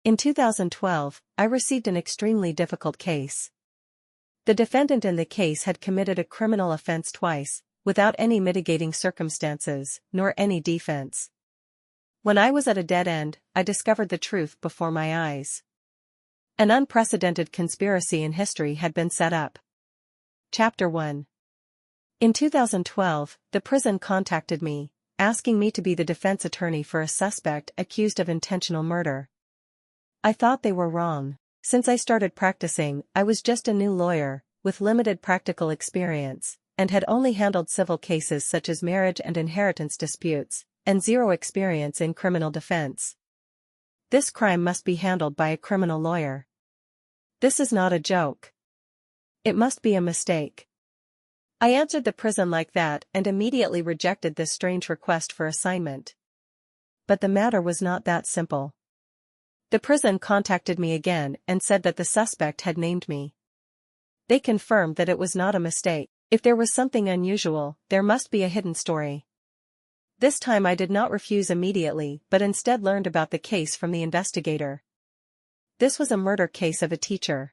In 2012, I received an extremely difficult case. The defendant in the case had committed a criminal offense twice, without any mitigating circumstances, nor any defense. When I was at a dead end, I discovered the truth before my eyes. An unprecedented conspiracy in history had been set up. Chapter 1. In 2012, the prison contacted me, asking me to be the defense attorney for a suspect accused of intentional murder. I thought they were wrong. Since I started practicing, I was just a new lawyer, with limited practical experience, and had only handled civil cases such as marriage and inheritance disputes, and zero experience in criminal defense. This crime must be handled by a criminal lawyer. This is not a joke. It must be a mistake. I answered the prison like that and immediately rejected this strange request for assignment. But the matter was not that simple. The prison contacted me again and said that the suspect had named me. They confirmed that it was not a mistake. If there was something unusual, there must be a hidden story. This time I did not refuse immediately but instead learned about the case from the investigator. This was a murder case of a teacher.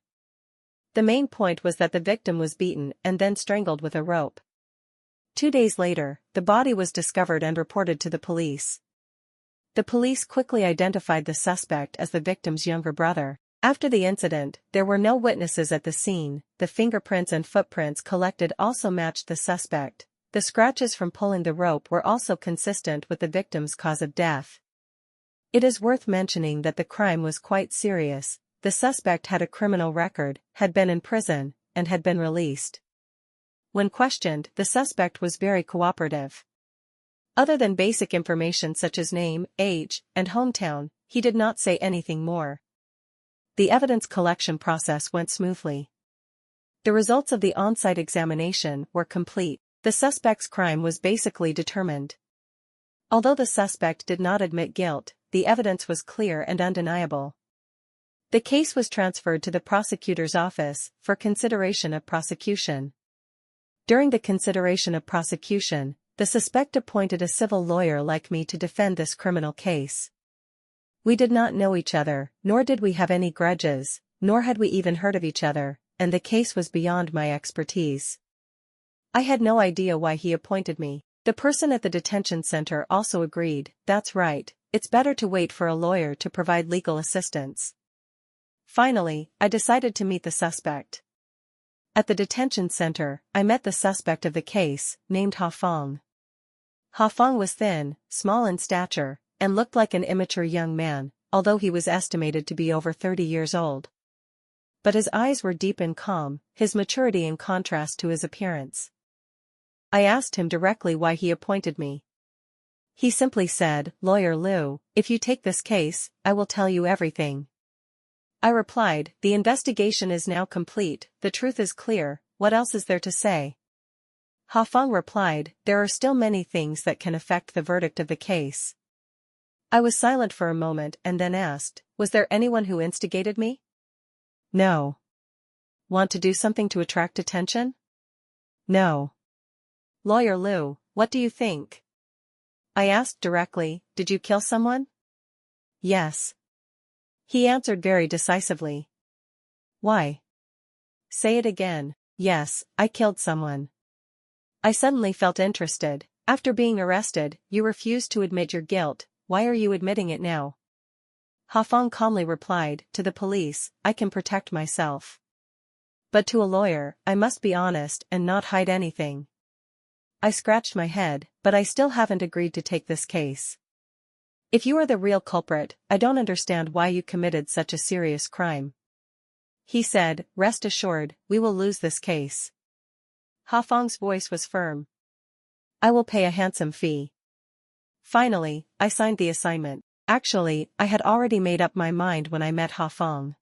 The main point was that the victim was beaten and then strangled with a rope. 2 days later, the body was discovered and reported to the police. The police quickly identified the suspect as the victim's younger brother. After the incident, there were no witnesses at the scene. The fingerprints and footprints collected also matched the suspect. The scratches from pulling the rope were also consistent with the victim's cause of death. It is worth mentioning that the crime was quite serious. The suspect had a criminal record, had been in prison, and had been released. When questioned, the suspect was very cooperative. Other than basic information such as name, age, and hometown, he did not say anything more. The evidence collection process went smoothly. The results of the on-site examination were complete. The suspect's crime was basically determined. Although the suspect did not admit guilt, the evidence was clear and undeniable. The case was transferred to the prosecutor's office for consideration of prosecution. During the consideration of prosecution, the suspect appointed a civil lawyer like me to defend this criminal case. We did not know each other, nor did we have any grudges, nor had we even heard of each other, and the case was beyond my expertise. I had no idea why he appointed me. The person at the detention center also agreed, "That's right, it's better to wait for a lawyer to provide legal assistance." Finally, I decided to meet the suspect. At the detention center, I met the suspect of the case, named Ha Fong. Ha Fong was thin, small in stature, and looked like an immature young man, although he was estimated to be over 30 years old. But his eyes were deep and calm, his maturity in contrast to his appearance. I asked him directly why he appointed me. He simply said, "Lawyer Liu, if you take this case, I will tell you everything." I replied, "The investigation is now complete, the truth is clear, what else is there to say?" Ha Fong replied, "There are still many things that can affect the verdict of the case." I was silent for a moment and then asked, "Was there anyone who instigated me?" "No." "Want to do something to attract attention?" "No." "Lawyer Liu, what do you think?" I asked directly, "Did you kill someone?" "Yes." He answered very decisively. "Why?" "Say it again." "Yes, I killed someone." I suddenly felt interested. "After being arrested, you refused to admit your guilt, why are you admitting it now?" Ha Fong calmly replied, "To the police, I can protect myself. But to a lawyer, I must be honest and not hide anything." I scratched my head, "But I still haven't agreed to take this case. If you are the real culprit, I don't understand why you committed such a serious crime." He said, "Rest assured, we will lose this case." Ha Fong's voice was firm. "I will pay a handsome fee." Finally, I signed the assignment. Actually, I had already made up my mind when I met Ha Fong.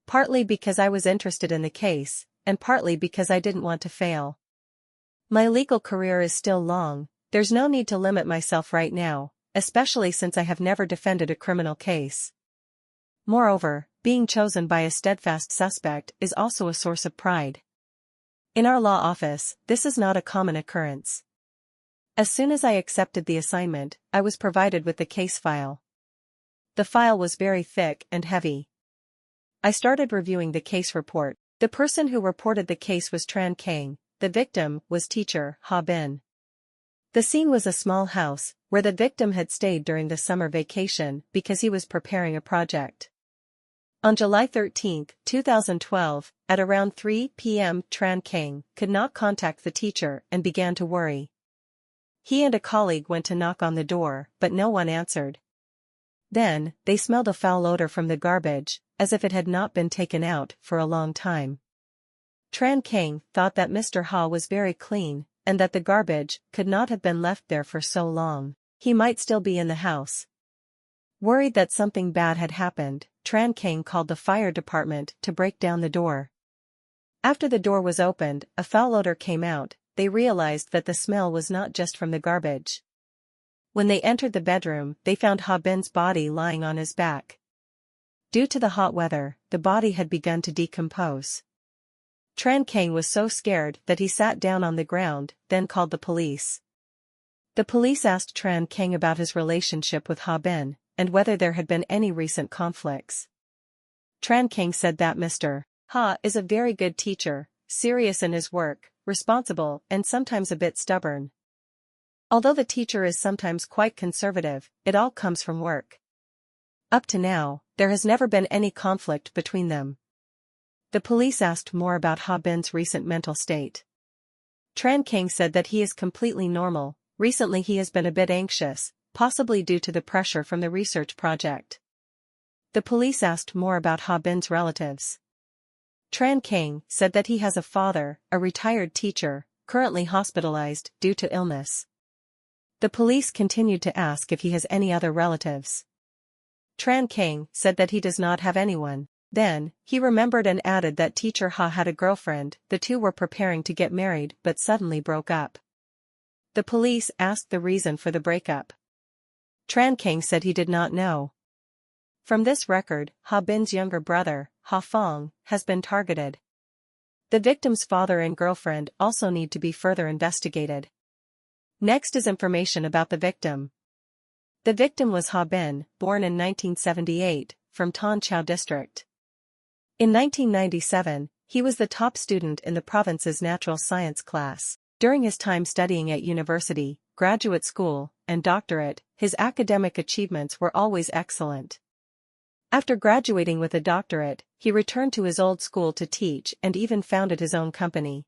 Partly because I was interested in the case, and partly because I didn't want to fail. My legal career is still long, there's no need to limit myself right now, especially since I have never defended a criminal case. Moreover, being chosen by a steadfast suspect is also a source of pride. In our law office, this is not a common occurrence. As soon as I accepted the assignment, I was provided with the case file. The file was very thick and heavy. I started reviewing the case report. The person who reported the case was Tran Kang. The victim was teacher Ha Bin. The scene was a small house, where the victim had stayed during the summer vacation because he was preparing a project. On July 13, 2012, at around 3 p.m. Tran Kang could not contact the teacher and began to worry. He and a colleague went to knock on the door, but no one answered. Then, they smelled a foul odor from the garbage, as if it had not been taken out for a long time. Tran Kang thought that Mr. Ha was very clean, and that the garbage could not have been left there for so long. He might still be in the house. Worried that something bad had happened, Tran Kang called the fire department to break down the door. After the door was opened, a foul odor came out. They realized that the smell was not just from the garbage. When they entered the bedroom, they found Ha Bin's body lying on his back. Due to the hot weather, the body had begun to decompose. Tran Kang was so scared that he sat down on the ground, then called the police. The police asked Tran Kang about his relationship with Ha Bin, and whether there had been any recent conflicts. Tran Kang said that Mr. Ha is a very good teacher, serious in his work, responsible and sometimes a bit stubborn. Although the teacher is sometimes quite conservative, it all comes from work. Up to now, there has never been any conflict between them. The police asked more about Ha Bin's recent mental state. Tran Kang said that he is completely normal. Recently he has been a bit anxious, possibly due to the pressure from the research project. The police asked more about Ha Bin's relatives. Tran Kang said that he has a father, a retired teacher, currently hospitalized due to illness. The police continued to ask if he has any other relatives. Tran Kang said that he does not have anyone. Then, he remembered and added that teacher Ha had a girlfriend. The two were preparing to get married but suddenly broke up. The police asked the reason for the breakup. Tran Kang said he did not know. From this record, Ha Bin's younger brother, Ha Fong, has been targeted. The victim's father and girlfriend also need to be further investigated. Next is information about the victim. The victim was Ha Bin, born in 1978, from Ton Chau District. In 1997, he was the top student in the province's natural science class. During his time studying at university, graduate school, and doctorate, his academic achievements were always excellent. After graduating with a doctorate, he returned to his old school to teach and even founded his own company.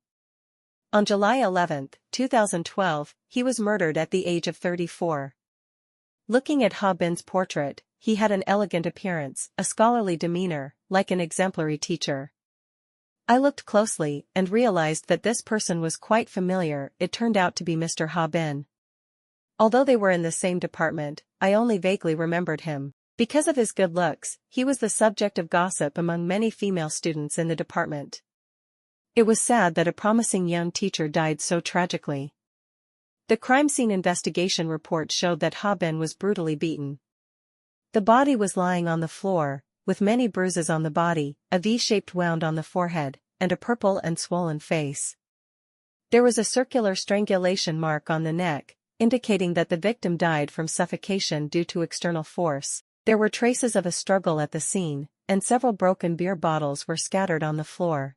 On July 11, 2012, he was murdered at the age of 34. Looking at Ha Bin's portrait, he had an elegant appearance, a scholarly demeanor, like an exemplary teacher. I looked closely and realized that this person was quite familiar. It turned out to be Mr. Ha Bin. Although they were in the same department, I only vaguely remembered him. Because of his good looks, he was the subject of gossip among many female students in the department. It was sad that a promising young teacher died so tragically. The crime scene investigation report showed that Ha Bin was brutally beaten. The body was lying on the floor, with many bruises on the body, a V-shaped wound on the forehead, and a purple and swollen face. There was a circular strangulation mark on the neck, indicating that the victim died from suffocation due to external force. There were traces of a struggle at the scene, and several broken beer bottles were scattered on the floor.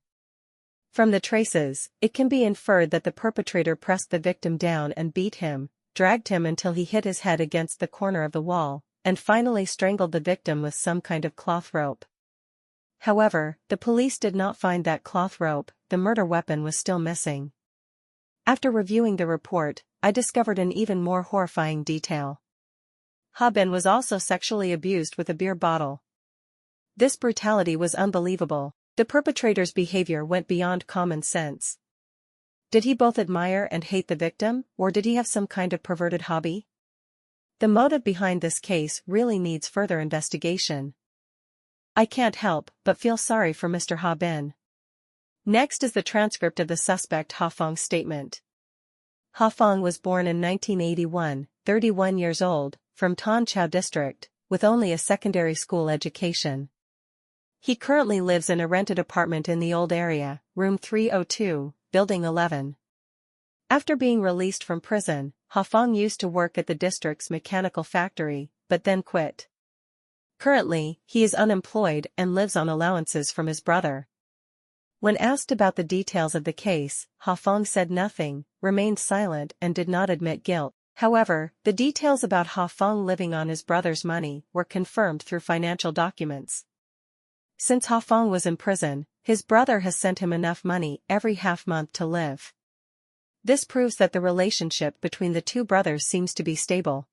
From the traces, it can be inferred that the perpetrator pressed the victim down and beat him, dragged him until he hit his head against the corner of the wall, and finally strangled the victim with some kind of cloth rope. However, the police did not find that cloth rope. The murder weapon was still missing. After reviewing the report, I discovered an even more horrifying detail. Ha Bin was also sexually abused with a beer bottle. This brutality was unbelievable. The perpetrator's behavior went beyond common sense. Did he both admire and hate the victim, or did he have some kind of perverted hobby? The motive behind this case really needs further investigation. I can't help but feel sorry for Mr. Ha Bin. Next is the transcript of the suspect Ha Fong's statement. Ha Fong was born in 1981, 31 years old, from Ton Chau District, with only a secondary school education. He currently lives in a rented apartment in the old area, room 302, building 11. After being released from prison, Ha Fong used to work at the district's mechanical factory, but then quit. Currently, he is unemployed and lives on allowances from his brother. When asked about the details of the case, Ha Fong said nothing, remained silent and did not admit guilt. However, the details about Ha Fong living on his brother's money were confirmed through financial documents. Since Ha Fong was in prison, his brother has sent him enough money every half-month to live. This proves that the relationship between the two brothers seems to be stable.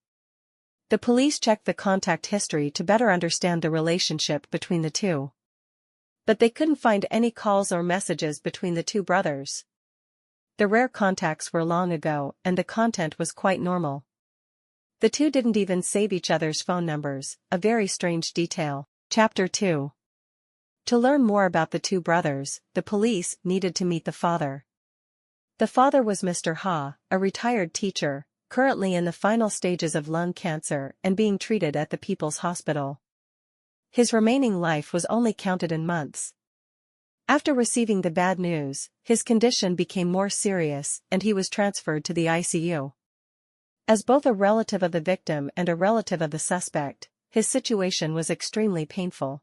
The police checked the contact history to better understand the relationship between the two. But they couldn't find any calls or messages between the two brothers. The rare contacts were long ago and the content was quite normal. The two didn't even save each other's phone numbers, a very strange detail. Chapter 2. To learn more about the two brothers, the police needed to meet the father. The father was Mr. Ha, a retired teacher, currently in the final stages of lung cancer and being treated at the People's Hospital. His remaining life was only counted in months. After receiving the bad news, his condition became more serious and he was transferred to the ICU. As both a relative of the victim and a relative of the suspect, his situation was extremely painful.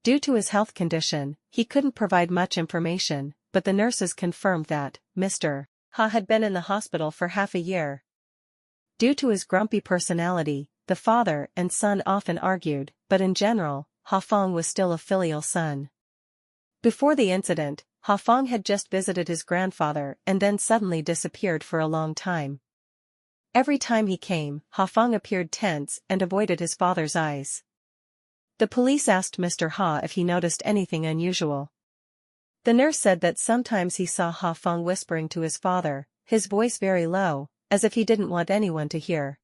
Due to his health condition, he couldn't provide much information, but the nurses confirmed that Mr. Ha had been in the hospital for half a year. Due to his grumpy personality, the father and son often argued, but in general, Ha Fong was still a filial son. Before the incident, Ha Fong had just visited his grandfather and then suddenly disappeared for a long time. Every time he came, Ha Fong appeared tense and avoided his father's eyes. The police asked Mr. Ha if he noticed anything unusual. The nurse said that sometimes he saw Ha Fong whispering to his father, his voice very low, as if he didn't want anyone to hear.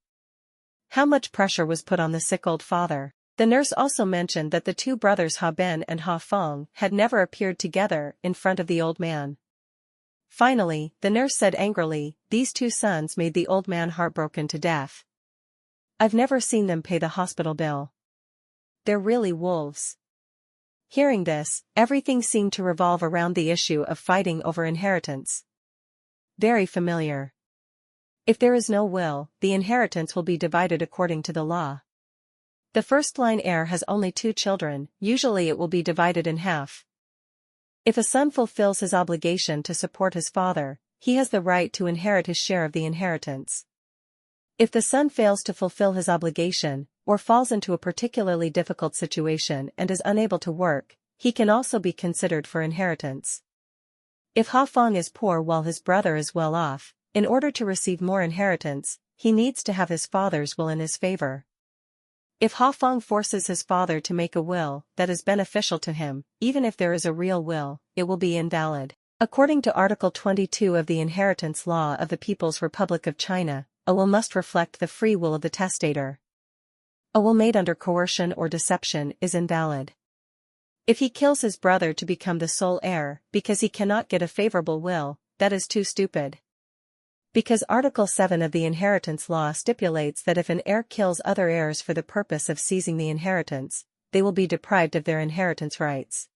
How much pressure was put on the sick old father. The nurse also mentioned that the two brothers Ha Ben and Ha Fong had never appeared together in front of the old man. Finally, the nurse said angrily, these two sons made the old man heartbroken to death. I've never seen them pay the hospital bill. They're really wolves. Hearing this, everything seemed to revolve around the issue of fighting over inheritance. Very familiar. If there is no will, the inheritance will be divided according to the law. The first-line heir has only 2 children, usually it will be divided in half. If a son fulfills his obligation to support his father, he has the right to inherit his share of the inheritance. If the son fails to fulfill his obligation, or falls into a particularly difficult situation and is unable to work, he can also be considered for inheritance. If Ha Fong is poor while his brother is well off, in order to receive more inheritance, he needs to have his father's will in his favor. If Ha Fong forces his father to make a will that is beneficial to him, even if there is a real will, it will be invalid. According to Article 22 of the Inheritance Law of the People's Republic of China, a will must reflect the free will of the testator. A will made under coercion or deception is invalid. If he kills his brother to become the sole heir because he cannot get a favorable will, that is too stupid. Because Article 7 of the Inheritance Law stipulates that if an heir kills other heirs for the purpose of seizing the inheritance, they will be deprived of their inheritance rights.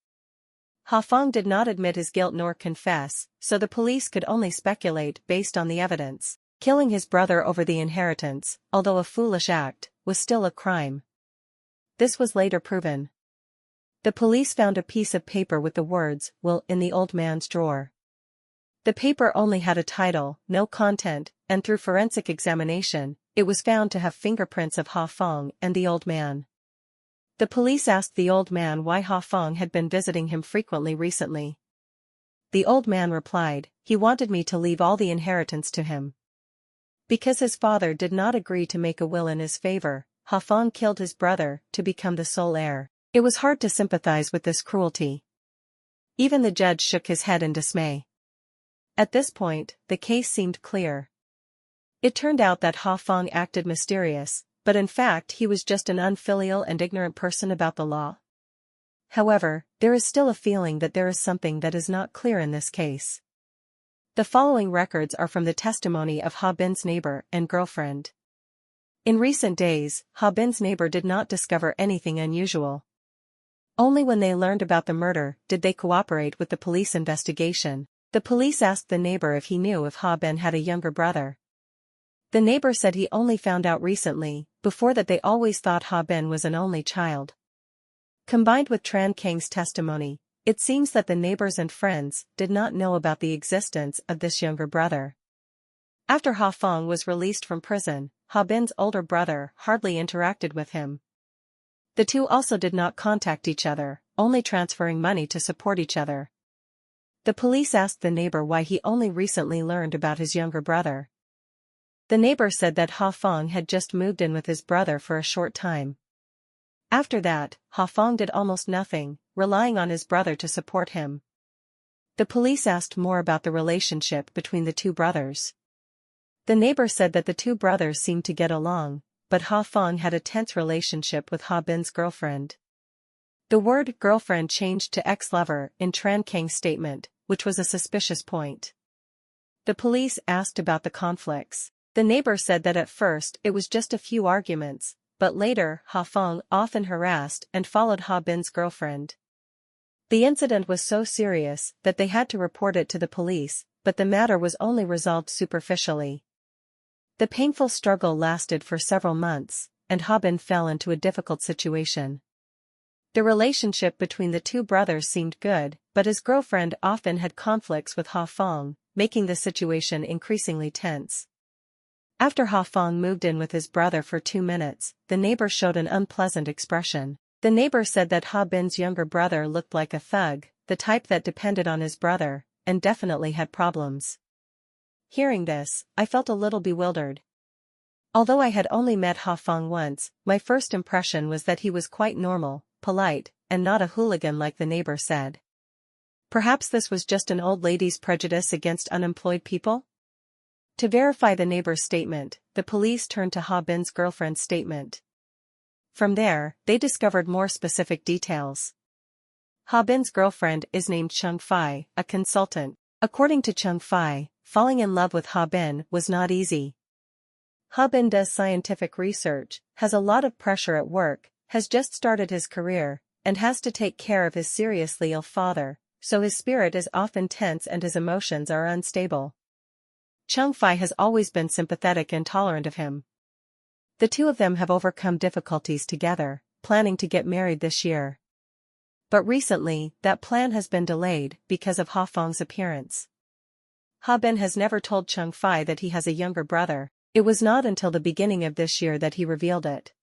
Ha Fong did not admit his guilt nor confess, so the police could only speculate based on the evidence. Killing his brother over the inheritance, although a foolish act, was still a crime. This was later proven. The police found a piece of paper with the words, "will," in the old man's drawer. The paper only had a title, no content, and through forensic examination, it was found to have fingerprints of Ha Fong and the old man. The police asked the old man why Ha Fong had been visiting him frequently recently. The old man replied, he wanted me to leave all the inheritance to him. Because his father did not agree to make a will in his favor, Ha Fong killed his brother to become the sole heir. It was hard to sympathize with this cruelty. Even the judge shook his head in dismay. At this point, the case seemed clear. It turned out that Ha Fong acted mysterious, but in fact he was just an unfilial and ignorant person about the law. However, there is still a feeling that there is something that is not clear in this case. The following records are from the testimony of Ha Bin's neighbor and girlfriend. In recent days, Ha Bin's neighbor did not discover anything unusual. Only when they learned about the murder did they cooperate with the police investigation. The police asked the neighbor if he knew if Ha Bin had a younger brother. The neighbor said he only found out recently, before that they always thought Ha Bin was an only child. Combined with Tran Kang's testimony, it seems that the neighbors and friends did not know about the existence of this younger brother. After Ha Fong was released from prison, Ha Bin's older brother hardly interacted with him. The two also did not contact each other, only transferring money to support each other. The police asked the neighbor why he only recently learned about his younger brother. The neighbor said that Ha Fong had just moved in with his brother for a short time. After that, Ha Fong did almost nothing, relying on his brother to support him. The police asked more about the relationship between the two brothers. The neighbor said that the two brothers seemed to get along, but Ha Fong had a tense relationship with Ha Bin's girlfriend. The word girlfriend changed to ex-lover in Tran Kang's statement, which was a suspicious point. The police asked about the conflicts. The neighbor said that at first it was just a few arguments, but later Ha Fong often harassed and followed Ha Bin's girlfriend. The incident was so serious that they had to report it to the police, but the matter was only resolved superficially. The painful struggle lasted for several months, and Ha Bin fell into a difficult situation. The relationship between the two brothers seemed good, but his girlfriend often had conflicts with Ha Fong, making the situation increasingly tense. After Ha Fong moved in with his brother for 2 minutes, the neighbor showed an unpleasant expression. The neighbor said that Ha Bin's younger brother looked like a thug, the type that depended on his brother, and definitely had problems. Hearing this, I felt a little bewildered. Although I had only met Ha Fong once, my first impression was that he was quite normal, polite, and not a hooligan like the neighbor said. Perhaps this was just an old lady's prejudice against unemployed people? To verify the neighbor's statement, the police turned to Ha Bin's girlfriend's statement. From there, they discovered more specific details. Ha Bin's girlfriend is named Chung Fai, a consultant. According to Chung Fai, falling in love with Ha Bin was not easy. Ha Bin does scientific research, has a lot of pressure at work, has just started his career, and has to take care of his seriously ill father, so his spirit is often tense and his emotions are unstable. Chung Fai has always been sympathetic and tolerant of him. The two of them have overcome difficulties together, planning to get married this year. But recently, that plan has been delayed because of Ha Fong's appearance. Ha Bin has never told Chung Fai that he has a younger brother. It was not until the beginning of this year that he revealed it.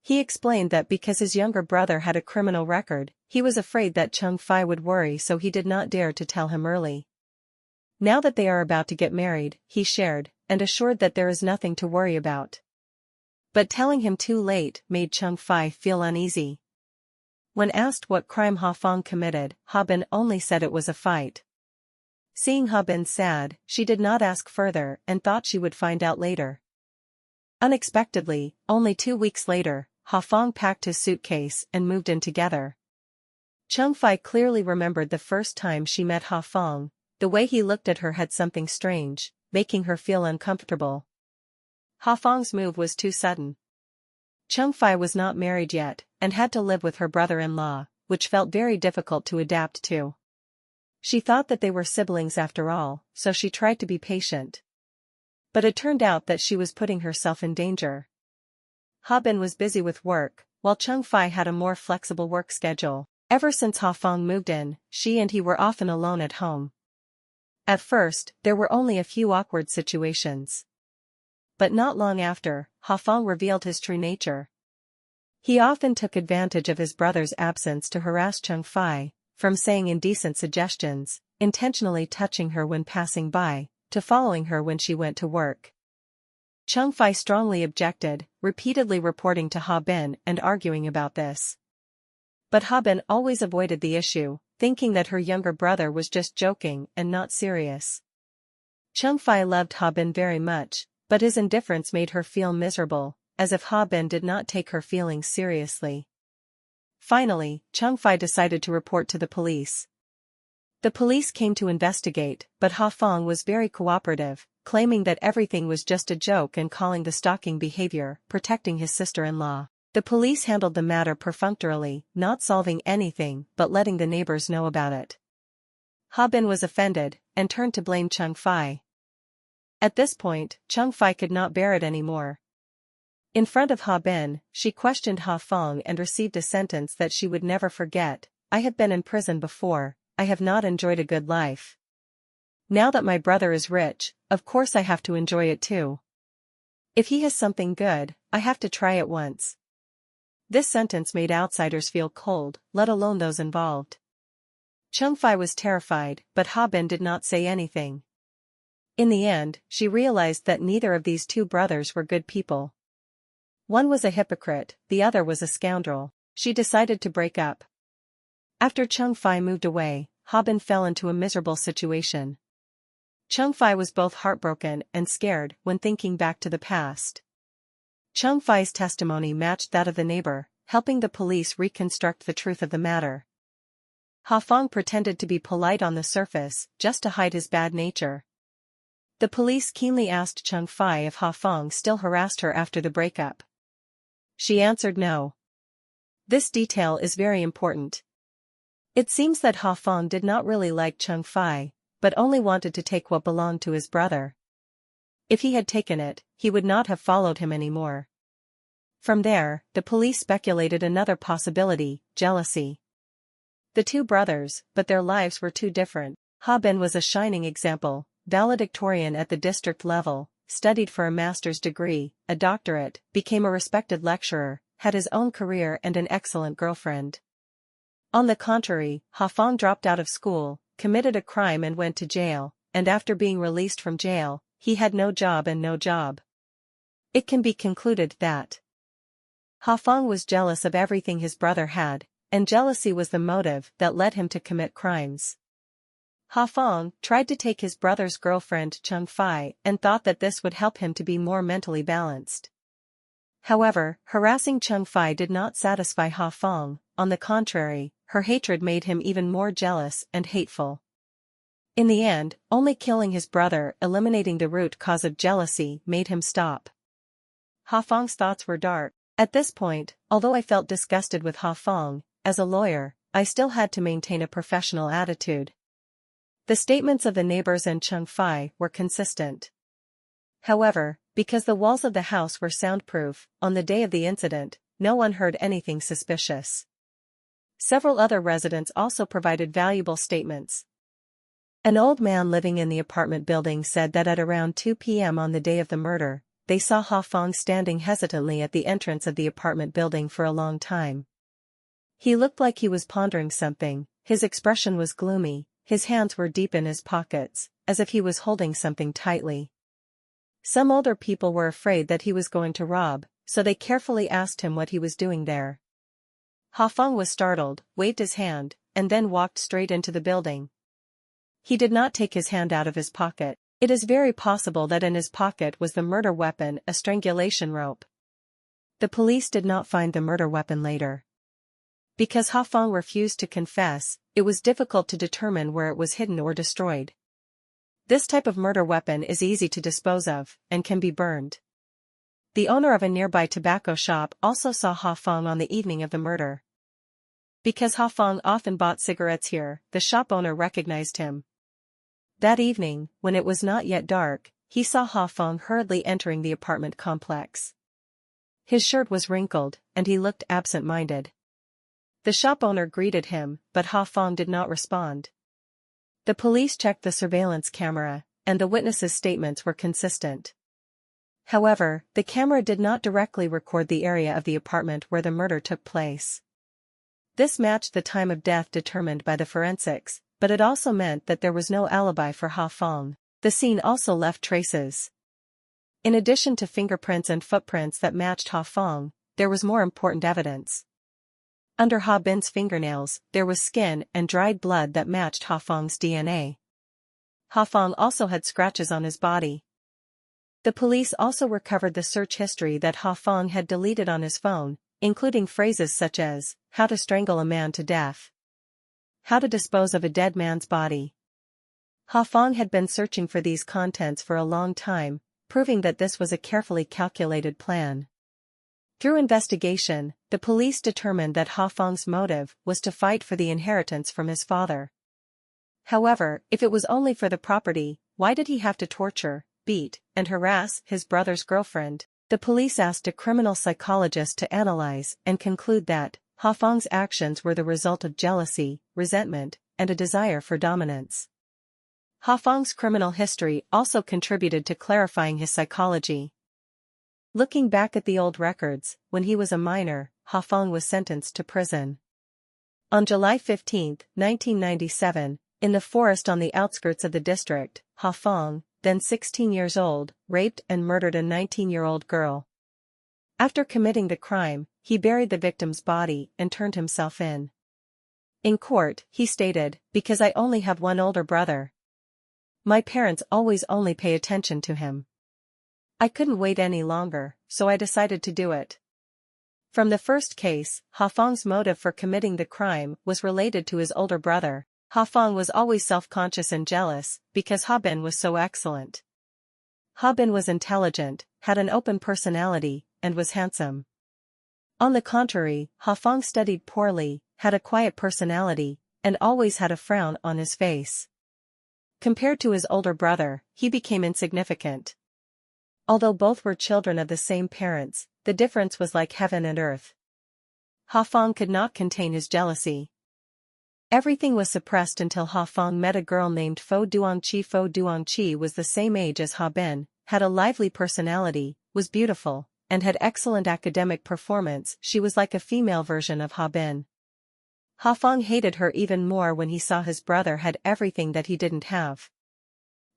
He explained that because his younger brother had a criminal record, he was afraid that Chung Fai would worry, so he did not dare to tell him early. Now that they are about to get married, he shared, and assured that there is nothing to worry about. But telling him too late made Chung Fai feel uneasy. When asked what crime Ha Fong committed, Ha Bin only said it was a fight. Seeing Ha Bin sad, she did not ask further and thought she would find out later. Unexpectedly, only 2 weeks later, Ha Fong packed his suitcase and moved in together. Chung Fai clearly remembered the first time she met Ha Fong. The way he looked at her had something strange, making her feel uncomfortable. Ha Fong's move was too sudden. Chung Fai was not married yet, and had to live with her brother-in-law, which felt very difficult to adapt to. She thought that they were siblings after all, so she tried to be patient. But it turned out that she was putting herself in danger. Ha Bin was busy with work, while Chung Fai had a more flexible work schedule. Ever since Ha Fong moved in, she and he were often alone at home. At first, there were only a few awkward situations. But not long after, Ha Fong revealed his true nature. He often took advantage of his brother's absence to harass Chung Fai, from saying indecent suggestions, intentionally touching her when passing by, to following her when she went to work. Chung Fai strongly objected, repeatedly reporting to Ha Bin and arguing about this. But Ha Bin always avoided the issue, thinking that her younger brother was just joking and not serious. Chung Fai loved Ha Bin very much, but his indifference made her feel miserable, as if Ha Bin did not take her feelings seriously. Finally, Chung Fai decided to report to the police. The police came to investigate, but Ha Fong was very cooperative, claiming that everything was just a joke and calling the stalking behavior protecting his sister-in-law. The police handled the matter perfunctorily, not solving anything but letting the neighbors know about it. Ha Bin was offended, and turned to blame Chung Fai. At this point, Chung Fai could not bear it anymore. In front of Ha Bin, she questioned Ha Fong and received a sentence that she would never forget. I have been in prison before, I have not enjoyed a good life. Now that my brother is rich, of course I have to enjoy it too. If he has something good, I have to try it once. This sentence made outsiders feel cold, let alone those involved. Chung Fai was terrified, but Ha Bin did not say anything. In the end, she realized that neither of these two brothers were good people. One was a hypocrite, the other was a scoundrel. She decided to break up. After Chung Fai moved away, Ha Bin fell into a miserable situation. Chung Fai was both heartbroken and scared when thinking back to the past. Chung Fai's testimony matched that of the neighbor, helping the police reconstruct the truth of the matter. Ha Fong pretended to be polite on the surface, just to hide his bad nature. The police keenly asked Chung Fai if Ha Fong still harassed her after the breakup. She answered no. This detail is very important. It seems that Ha Fong did not really like Chung Fai, but only wanted to take what belonged to his brother. If he had taken it, he would not have followed him anymore. From there, the police speculated another possibility, jealousy. The two brothers, but their lives were too different. Ha Bin was a shining example, valedictorian at the district level, studied for a master's degree, a doctorate, became a respected lecturer, had his own career and an excellent girlfriend. On the contrary, Ha Fong dropped out of school, committed a crime and went to jail, and after being released from jail, he had no job and no job. It can be concluded that Ha Fong was jealous of everything his brother had, and jealousy was the motive that led him to commit crimes. Ha Fong tried to take his brother's girlfriend Chung Fai and thought that this would help him to be more mentally balanced. However, harassing Chung Fai did not satisfy Ha Fong, on the contrary, her hatred made him even more jealous and hateful. In the end, only killing his brother, eliminating the root cause of jealousy, made him stop. Ha Fong's thoughts were dark. At this point, although I felt disgusted with Ha Fong, as a lawyer, I still had to maintain a professional attitude. The statements of the neighbors and Chung Fai were consistent. However, because the walls of the house were soundproof, on the day of the incident, no one heard anything suspicious. Several other residents also provided valuable statements. An old man living in the apartment building said that at around 2 p.m. on the day of the murder, they saw Ha Fong standing hesitantly at the entrance of the apartment building for a long time. He looked like he was pondering something, his expression was gloomy, his hands were deep in his pockets, as if he was holding something tightly. Some older people were afraid that he was going to rob, so they carefully asked him what he was doing there. Ha Fong was startled, waved his hand, and then walked straight into the building. He did not take his hand out of his pocket. It is very possible that in his pocket was the murder weapon, a strangulation rope. The police did not find the murder weapon later. Because Ha Fong refused to confess, it was difficult to determine where it was hidden or destroyed. This type of murder weapon is easy to dispose of, and can be burned. The owner of a nearby tobacco shop also saw Ha Fong on the evening of the murder. Because Ha Fong often bought cigarettes here, the shop owner recognized him. That evening, when it was not yet dark, he saw Ha Fong hurriedly entering the apartment complex. His shirt was wrinkled, and he looked absent-minded. The shop owner greeted him, but Ha Fong did not respond. The police checked the surveillance camera, and the witnesses' statements were consistent. However, the camera did not directly record the area of the apartment where the murder took place. This matched the time of death determined by the forensics, but it also meant that there was no alibi for Ha Fong. The scene also left traces. In addition to fingerprints and footprints that matched Ha Fong, there was more important evidence. Under Ha Bin's fingernails, there was skin and dried blood that matched Ha Fong's DNA. Ha Fong also had scratches on his body. The police also recovered the search history that Ha Fong had deleted on his phone, including phrases such as, how to strangle a man to death, how to dispose of a dead man's body. Ha Fong had been searching for these contents for a long time, proving that this was a carefully calculated plan. Through investigation, the police determined that Ha Fong's motive was to fight for the inheritance from his father. However, if it was only for the property, why did he have to torture, beat, and harass his brother's girlfriend. The police asked a criminal psychologist to analyze and conclude that Ha Fong's actions were the result of jealousy, resentment, and a desire for dominance. Ha Fong's criminal history also contributed to clarifying his psychology. Looking back at the old records, when he was a minor, Ha Fong was sentenced to prison. On July 15, 1997, in the forest on the outskirts of the district, Ha Fong, then 16 years old, raped and murdered a 19-year-old girl. After committing the crime, he buried the victim's body and turned himself in. In court, he stated, "Because I only have one older brother. My parents always only pay attention to him. I couldn't wait any longer, so I decided to do it." From the first case, Ha Fong's motive for committing the crime was related to his older brother. Ha Fong was always self-conscious and jealous, because Ha Bin was so excellent. Ha Bin was intelligent, had an open personality, and was handsome. On the contrary, Ha Fong studied poorly, had a quiet personality, and always had a frown on his face. Compared to his older brother, he became insignificant. Although both were children of the same parents, the difference was like heaven and earth. Ha Fong could not contain his jealousy. Everything was suppressed until Ha Fong met a girl named Fo Duangqi. Fo Duangqi was the same age as Ha Bin, had a lively personality, was beautiful, and had excellent academic performance. She was like a female version of Ha Bin. Ha Fong hated her even more when he saw his brother had everything that he didn't have.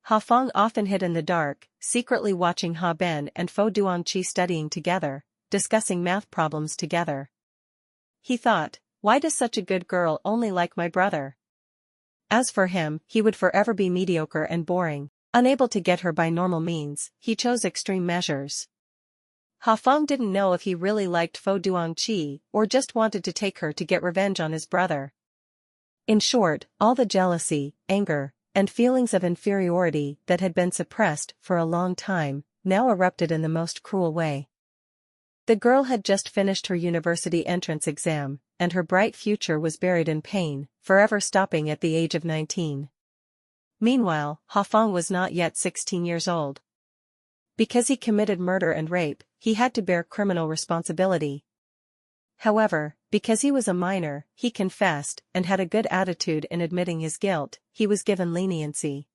Ha Fong often hid in the dark, secretly watching Ha Bin and Fo Duangqi studying together, discussing math problems together. He thought, "Why does such a good girl only like my brother?" As for him, he would forever be mediocre and boring. Unable to get her by normal means, he chose extreme measures. Ha Fong didn't know if he really liked Fo Duangqi or just wanted to take her to get revenge on his brother. In short, all the jealousy, anger, and feelings of inferiority that had been suppressed for a long time, now erupted in the most cruel way. The girl had just finished her university entrance exam, and her bright future was buried in pain, forever stopping at the age of 19. Meanwhile, Ha Fong was not yet 16 years old. Because he committed murder and rape, he had to bear criminal responsibility. However, because he was a minor, he confessed, and had a good attitude in admitting his guilt, he was given leniency.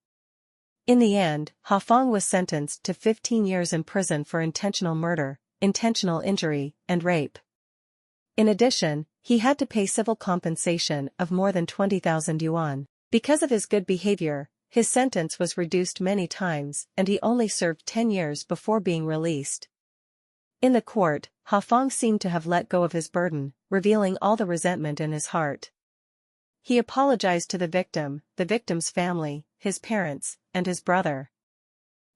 In the end, Ha Fong was sentenced to 15 years in prison for intentional murder, intentional injury, and rape. In addition, he had to pay civil compensation of more than 20,000 yuan. Because of his good behavior, his sentence was reduced many times, and he only served 10 years before being released. In the court, Ha Fong seemed to have let go of his burden, revealing all the resentment in his heart. He apologized to the victim's family, his parents, and his brother.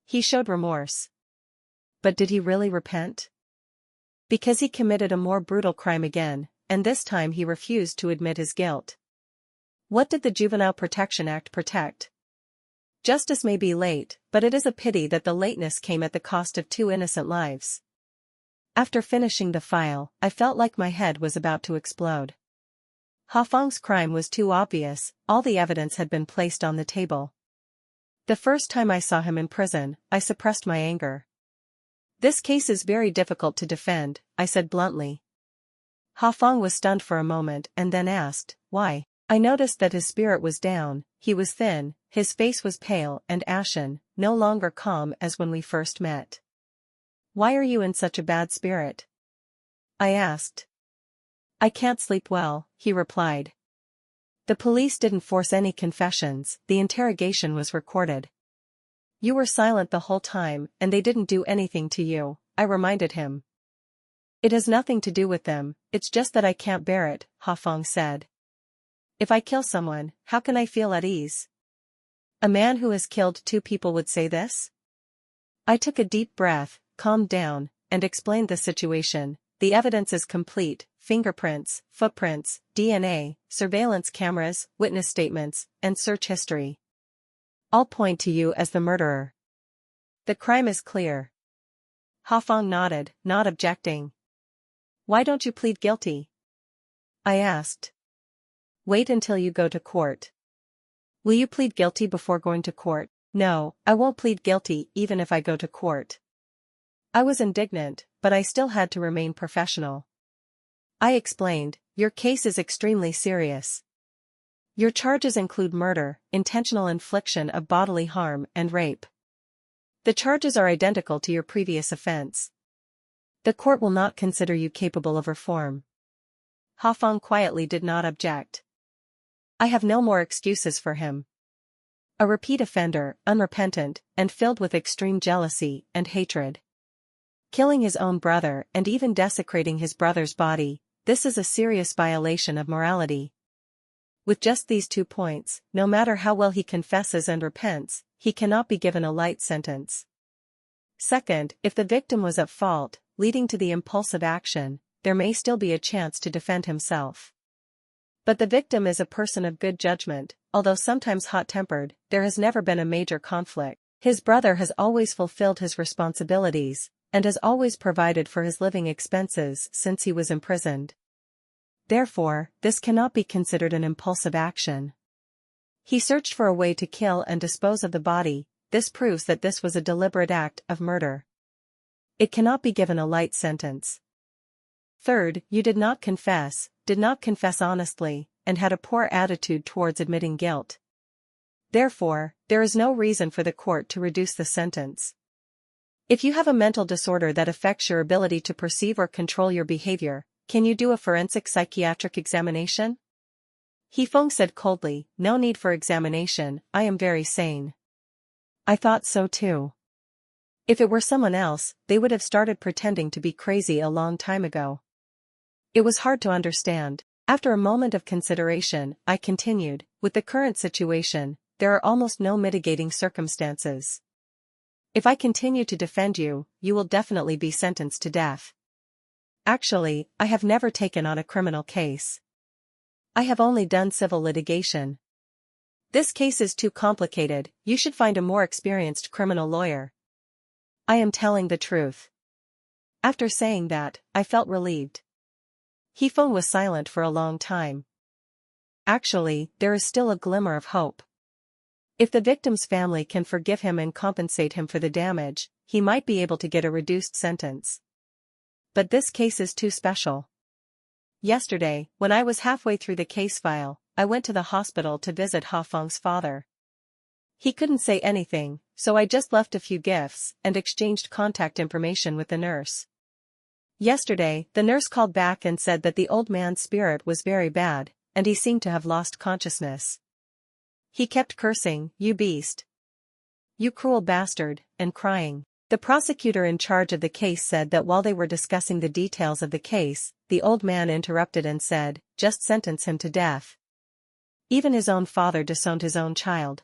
He showed remorse. But did he really repent? Because he committed a more brutal crime again, and this time he refused to admit his guilt. What did the Juvenile Protection Act protect? Justice may be late, but it is a pity that the lateness came at the cost of 2 innocent lives. After finishing the file, I felt like my head was about to explode. Ha Fong's crime was too obvious, all the evidence had been placed on the table. The first time I saw him in prison, I suppressed my anger. "This case is very difficult to defend," I said bluntly. Ha Fong was stunned for a moment and then asked, "Why?" I noticed that his spirit was down, he was thin, his face was pale and ashen, no longer calm as when we first met. "Why are you in such a bad spirit?" I asked. "I can't sleep well," he replied. "The police didn't force any confessions, the interrogation was recorded. You were silent the whole time and they didn't do anything to you," I reminded him. "It has nothing to do with them, it's just that I can't bear it," Ha Fong said. "If I kill someone, how can I feel at ease?" A man who has killed 2 people would say this? I took a deep breath, calmed down, and explained the situation. "The evidence is complete: fingerprints, footprints, DNA, surveillance cameras, witness statements, and search history. All point to you as the murderer. The crime is clear." Ha Fong nodded, not objecting. "Why don't you plead guilty?" I asked. "Wait until you go to court." "Will you plead guilty before going to court?" No, I won't plead guilty even if I go to court. I was indignant, but I still had to remain professional. I explained, your case is extremely serious. Your charges include murder, intentional infliction of bodily harm, and rape. The charges are identical to your previous offense. The court will not consider you capable of reform. Ha Feng quietly did not object. I have no more excuses for him. A repeat offender, unrepentant, and filled with extreme jealousy and hatred. Killing his own brother and even desecrating his brother's body, this is a serious violation of morality. With just these 2 points, no matter how well he confesses and repents, he cannot be given a light sentence. Second, if the victim was at fault, leading to the impulsive action, there may still be a chance to defend himself. But the victim is a person of good judgment, although sometimes hot-tempered, there has never been a major conflict. His brother has always fulfilled his responsibilities, and has always provided for his living expenses since he was imprisoned. Therefore, this cannot be considered an impulsive action. He searched for a way to kill and dispose of the body. This proves that this was a deliberate act of murder. It cannot be given a light sentence. Third, you did not confess honestly, and had a poor attitude towards admitting guilt. Therefore, there is no reason for the court to reduce the sentence. If you have a mental disorder that affects your ability to perceive or control your behavior, can you do a forensic psychiatric examination? He Feng said coldly, no need for examination, I am very sane. I thought so too. If it were someone else, they would have started pretending to be crazy a long time ago. It was hard to understand. After a moment of consideration, I continued, with the current situation, there are almost no mitigating circumstances. If I continue to defend you, you will definitely be sentenced to death. Actually, I have never taken on a criminal case. I have only done civil litigation. This case is too complicated, you should find a more experienced criminal lawyer. I am telling the truth. After saying that, I felt relieved. He Feng was silent for a long time. Actually, there is still a glimmer of hope. If the victim's family can forgive him and compensate him for the damage, he might be able to get a reduced sentence. But this case is too special. Yesterday, when I was halfway through the case file, I went to the hospital to visit Ha Feng's father. He couldn't say anything, so I just left a few gifts and exchanged contact information with the nurse. Yesterday, the nurse called back and said that the old man's spirit was very bad, and he seemed to have lost consciousness. He kept cursing, "You beast! You cruel bastard," and crying. The prosecutor in charge of the case said that while they were discussing the details of the case, the old man interrupted and said, "Just sentence him to death." Even his own father disowned his own child.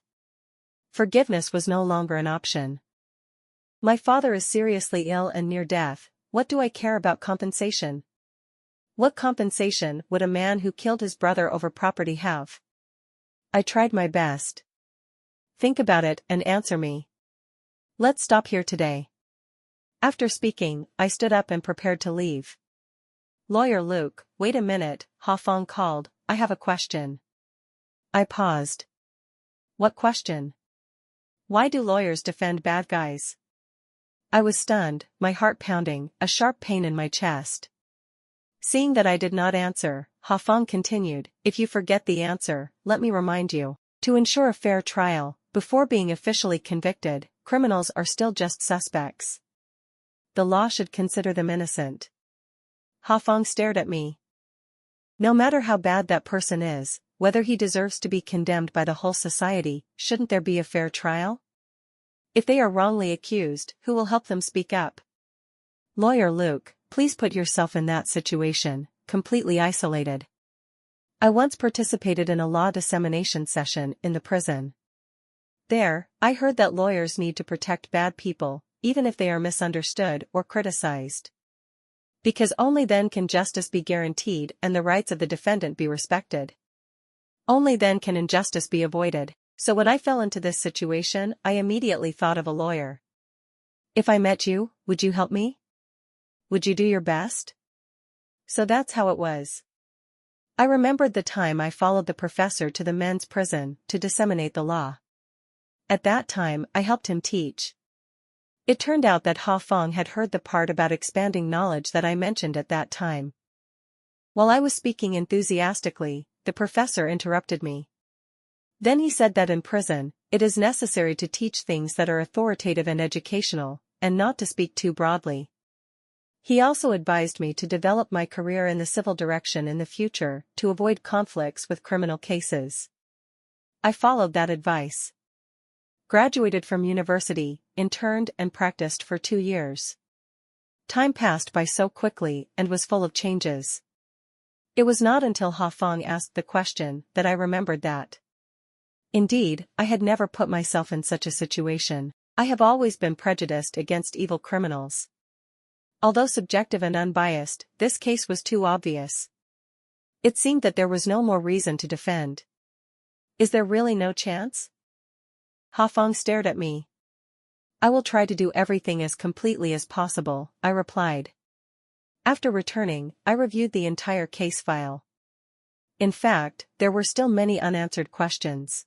Forgiveness was no longer an option. My father is seriously ill and near death, what do I care about compensation? What compensation would a man who killed his brother over property have? I tried my best. Think about it and answer me. Let's stop here today. After speaking, I stood up and prepared to leave. Lawyer Luke, wait a minute, Ha Feng called, I have a question. I paused. What question? Why do lawyers defend bad guys? I was stunned, my heart pounding, a sharp pain in my chest. Seeing that I did not answer, Ha Feng continued, if you forget the answer, let me remind you. To ensure a fair trial, before being officially convicted, criminals are still just suspects. The law should consider them innocent. Ha Feng stared at me. No matter how bad that person is, whether he deserves to be condemned by the whole society, shouldn't there be a fair trial? If they are wrongly accused, who will help them speak up? Lawyer Luke, please put yourself in that situation, completely isolated. I once participated in a law dissemination session in the prison. There, I heard that lawyers need to protect bad people, even if they are misunderstood or criticized. Because only then can justice be guaranteed and the rights of the defendant be respected. Only then can injustice be avoided. So when I fell into this situation, I immediately thought of a lawyer. If I met you, would you help me? Would you do your best? So that's how it was. I remembered the time I followed the professor to the men's prison to disseminate the law. At that time I helped him teach. It turned out that Ha Fong had heard the part about expanding knowledge that I mentioned at that time. While I was speaking enthusiastically, the professor interrupted me. Then he said that in prison, it is necessary to teach things that are authoritative and educational, and not to speak too broadly. He also advised me to develop my career in the civil direction in the future to avoid conflicts with criminal cases. I followed that advice. Graduated from university, interned and practiced for 2 years. Time passed by so quickly and was full of changes. It was not until Ha Fong asked the question that I remembered that. Indeed, I had never put myself in such a situation. I have always been prejudiced against evil criminals. Although subjective and unbiased, this case was too obvious. It seemed that there was no more reason to defend. Is there really no chance? Ha Fong stared at me. I will try to do everything as completely as possible, I replied. After returning, I reviewed the entire case file. In fact, there were still many unanswered questions.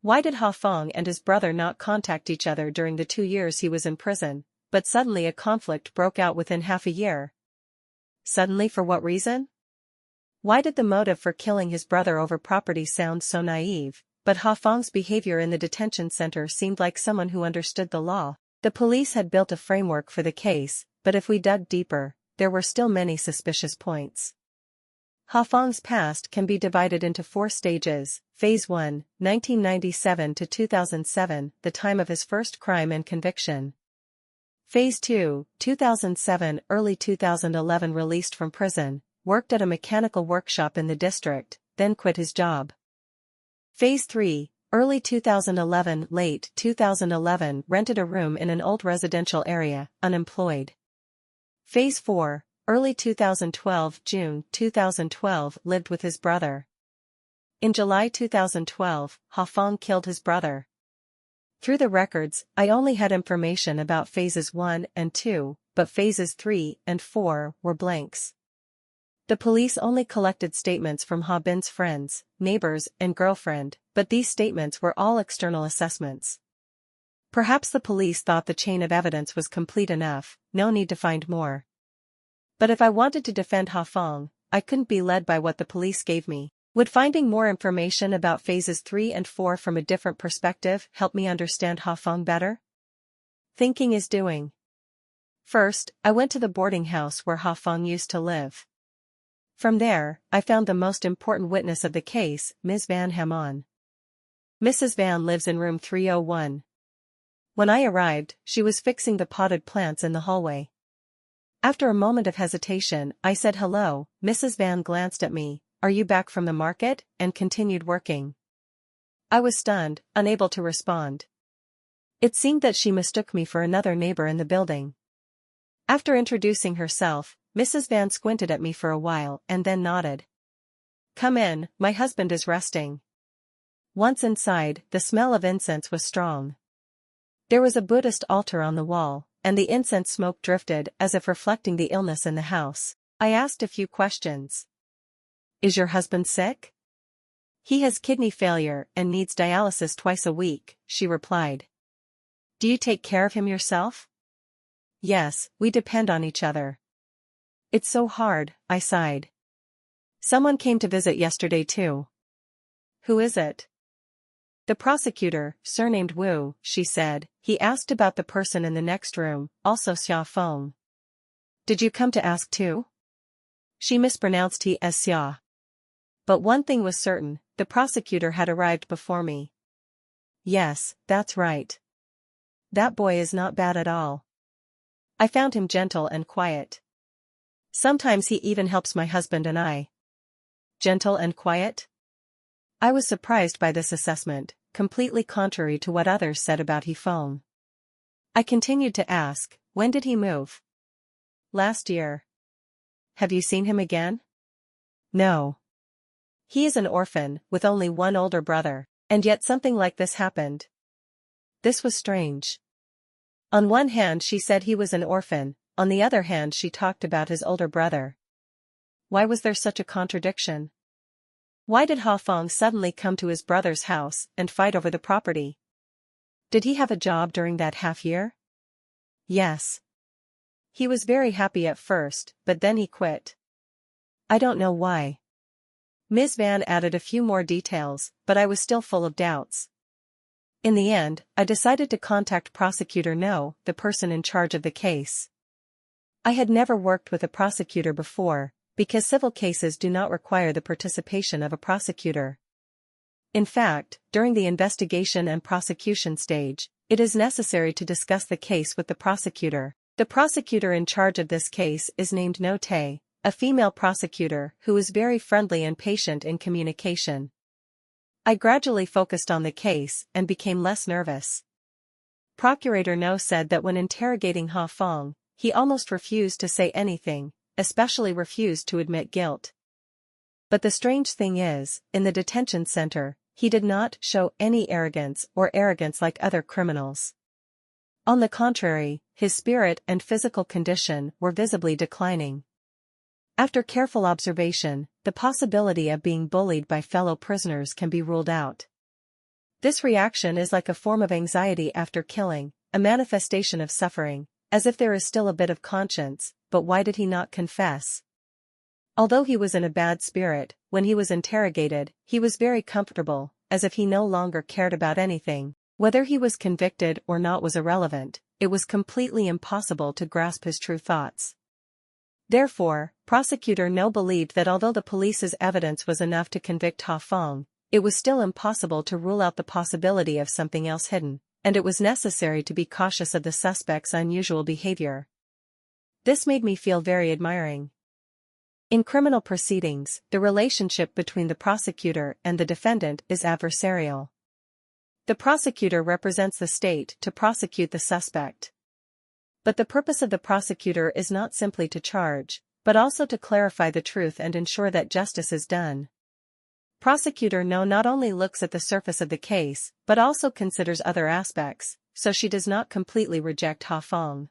Why did Ha Fong and his brother not contact each other during the 2 years he was in prison, but suddenly a conflict broke out within half a year? Suddenly, for what reason? Why did the motive for killing his brother over property sound so naive, but Ha Fong's behavior in the detention center seemed like someone who understood the law? The police had built a framework for the case, but if we dug deeper, there were still many suspicious points. Ha Fong's past can be divided into 4 stages. Phase 1, 1997 to 2007, the time of his first crime and conviction. Phase 2, 2007, early 2011, released from prison, worked at a mechanical workshop in the district, then quit his job. Phase 3, early 2011, late 2011, rented a room in an old residential area, unemployed. Phase 4, early 2012, June 2012, lived with his brother. In July 2012, Ha Fong killed his brother. Through the records, I only had information about phases 1 and 2, but phases 3 and 4 were blanks. The police only collected statements from Ha Bin's friends, neighbors, and girlfriend, but these statements were all external assessments. Perhaps the police thought the chain of evidence was complete enough, no need to find more. But if I wanted to defend Ha Fong, I couldn't be led by what the police gave me. Would finding more information about phases 3 and 4 from a different perspective help me understand Ha Fong better? Thinking is doing. First, I went to the boarding house where Ha Fong used to live. From there, I found the most important witness of the case, Ms. Van Hamon. Mrs. Van lives in room 301. When I arrived, she was fixing the potted plants in the hallway. After a moment of hesitation, I said hello. Mrs. Van glanced at me, "Are you back from the market?" and continued working. I was stunned, unable to respond. It seemed that she mistook me for another neighbor in the building. After introducing herself, Mrs. Van squinted at me for a while and then nodded. "Come in, my husband is resting." Once inside, the smell of incense was strong. There was a Buddhist altar on the wall, and the incense smoke drifted as if reflecting the illness in the house. I asked a few questions. "Is your husband sick?" "He has kidney failure and needs dialysis twice a week," she replied. "Do you take care of him yourself?" "Yes, we depend on each other." "It's so hard," I sighed. "Someone came to visit yesterday too." "Who is it?" "The prosecutor, surnamed Wu," she said. "He asked about the person in the next room, also Xia Feng." "Did you come to ask too?" She mispronounced he as Xia. But one thing was certain, the prosecutor had arrived before me. "Yes, that's right. That boy is not bad at all. I found him gentle and quiet. Sometimes he even helps my husband and I." Gentle and quiet? I was surprised by this assessment, completely contrary to what others said about He Feng. I continued to ask, "When did he move?" "Last year." "Have you seen him again?" "No. He is an orphan, with only one older brother, and yet something like this happened." This was strange. On one hand she said he was an orphan, on the other hand she talked about his older brother. Why was there such a contradiction? Why did Ha Fong suddenly come to his brother's house and fight over the property? Did he have a job during that half year? Yes. He was very happy at first, but then he quit. I don't know why. Ms. Van added a few more details, but I was still full of doubts. In the end, I decided to contact Prosecutor No, the person in charge of the case. I had never worked with a prosecutor before, because civil cases do not require the participation of a prosecutor. In fact, during the investigation and prosecution stage, it is necessary to discuss the case with the prosecutor. The prosecutor in charge of this case is named No Tae, a female prosecutor who is very friendly and patient in communication. I gradually focused on the case and became less nervous. Procurator No said that when interrogating Ha Fong, he almost refused to say anything, especially refused to admit guilt. But the strange thing is, in the detention center, he did not show any arrogance like other criminals. On the contrary, his spirit and physical condition were visibly declining. After careful observation, the possibility of being bullied by fellow prisoners can be ruled out. This reaction is like a form of anxiety after killing, a manifestation of suffering, as if there is still a bit of conscience, but why did he not confess? Although he was in a bad spirit, when he was interrogated, he was very comfortable, as if he no longer cared about anything. Whether he was convicted or not was irrelevant, it was completely impossible to grasp his true thoughts. Therefore, Prosecutor No believed that although the police's evidence was enough to convict Ha Fong, it was still impossible to rule out the possibility of something else hidden, and it was necessary to be cautious of the suspect's unusual behavior. This made me feel very admiring. In criminal proceedings, the relationship between the prosecutor and the defendant is adversarial. The prosecutor represents the state to prosecute the suspect. But the purpose of the prosecutor is not simply to charge, but also to clarify the truth and ensure that justice is done. Prosecutor No not only looks at the surface of the case, but also considers other aspects, so she does not completely reject Ha Fong.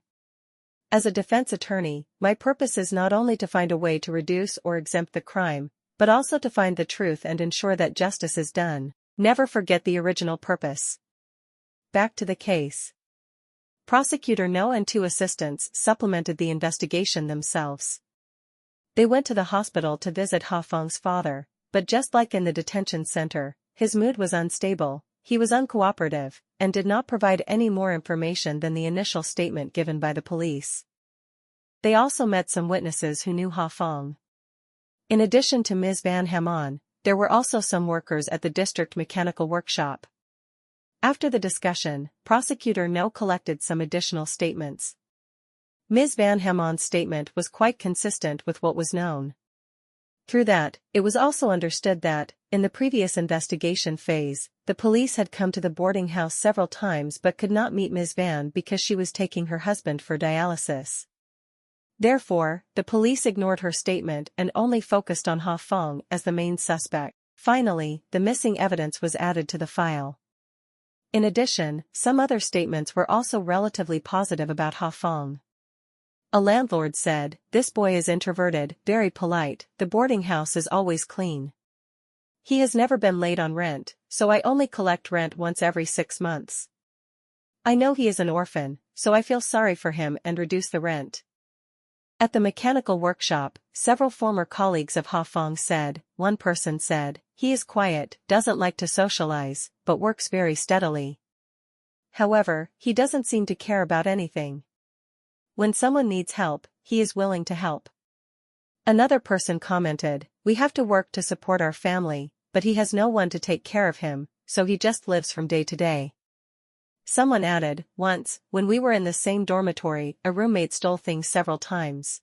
As a defense attorney, my purpose is not only to find a way to reduce or exempt the crime, but also to find the truth and ensure that justice is done. Never forget the original purpose. Back to the case. Prosecutor No and two assistants supplemented the investigation themselves. They went to the hospital to visit Ha Fong's father, but just like in the detention center, his mood was unstable, he was uncooperative, and did not provide any more information than the initial statement given by the police. They also met some witnesses who knew Ha Fong. In addition to Ms. Van Hamon, there were also some workers at the district mechanical workshop. After the discussion, Prosecutor No collected some additional statements. Ms. Van Hamon's statement was quite consistent with what was known. Through that, it was also understood that, in the previous investigation phase, the police had come to the boarding house several times but could not meet Ms. Van because she was taking her husband for dialysis. Therefore, the police ignored her statement and only focused on Ha Fong as the main suspect. Finally, the missing evidence was added to the file. In addition, some other statements were also relatively positive about Ha Fong. A landlord said, "This boy is introverted, very polite, the boarding house is always clean. He has never been late on rent, so I only collect rent once every 6 months. I know he is an orphan, so I feel sorry for him and reduce the rent." At the mechanical workshop, several former colleagues of Ha Fong said, one person said, "He is quiet, doesn't like to socialize, but works very steadily. However, he doesn't seem to care about anything. When someone needs help, he is willing to help." Another person commented, "We have to work to support our family, but he has no one to take care of him, so he just lives from day to day." Someone added, "Once, when we were in the same dormitory, a roommate stole things several times.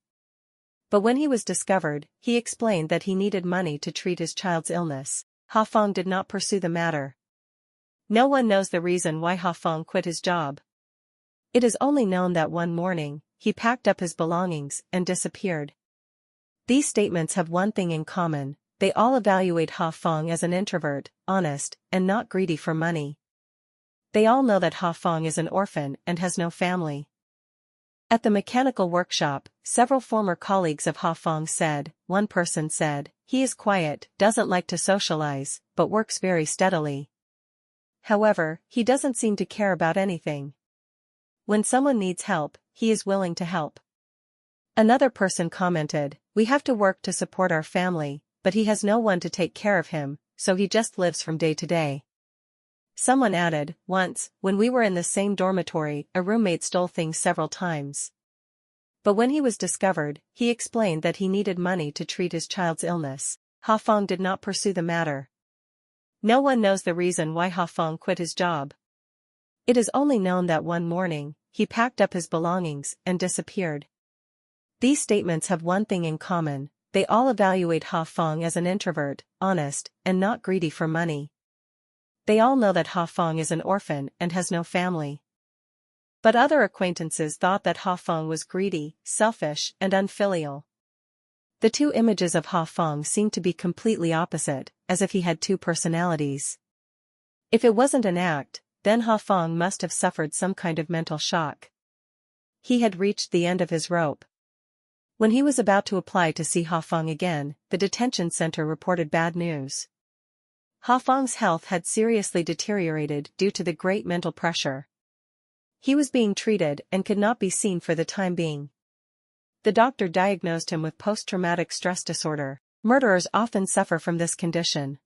But when he was discovered, he explained that he needed money to treat his child's illness. Ha Fong did not pursue the matter." No one knows the reason why Ha Fong quit his job. It is only known that one morning, he packed up his belongings and disappeared. These statements have one thing in common, they all evaluate Ha Fong as an introvert, honest, and not greedy for money. They all know that Ha Fong is an orphan and has no family. At the mechanical workshop, several former colleagues of Ha Fong said, one person said, "He is quiet, doesn't like to socialize, but works very steadily." However, he doesn't seem to care about anything. When someone needs help, he is willing to help. Another person commented, "We have to work to support our family, but he has no one to take care of him, so he just lives from day to day." Someone added, "Once, when we were in the same dormitory, a roommate stole things several times. But when he was discovered, he explained that he needed money to treat his child's illness." Ha Feng did not pursue the matter. No one knows the reason why Ha Feng quit his job. It is only known that one morning, he packed up his belongings and disappeared. These statements have one thing in common: they all evaluate Ha Feng as an introvert, honest, and not greedy for money. They all know that Ha Feng is an orphan and has no family. But other acquaintances thought that Ha Feng was greedy, selfish, and unfilial. The two images of Ha Feng seemed to be completely opposite, as if he had two personalities. If it wasn't an act, then Ha Feng must have suffered some kind of mental shock. He had reached the end of his rope. When he was about to apply to see Ha Feng again, the detention center reported bad news. Ha Feng's health had seriously deteriorated due to the great mental pressure. He was being treated and could not be seen for the time being. The doctor diagnosed him with post-traumatic stress disorder. Murderers often suffer from this condition.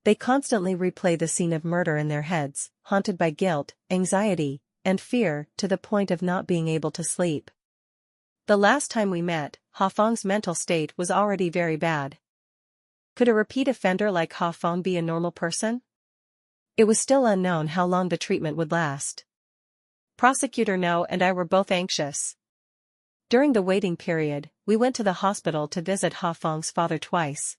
They constantly replay the scene of murder in their heads, haunted by guilt, anxiety, and fear, to the point of not being able to sleep. The last time we met, Ha Feng's mental state was already very bad. Could a repeat offender like Ha Feng be a normal person? It was still unknown how long the treatment would last. Prosecutor No and I were both anxious. During the waiting period, we went to the hospital to visit Ha Feng's father twice.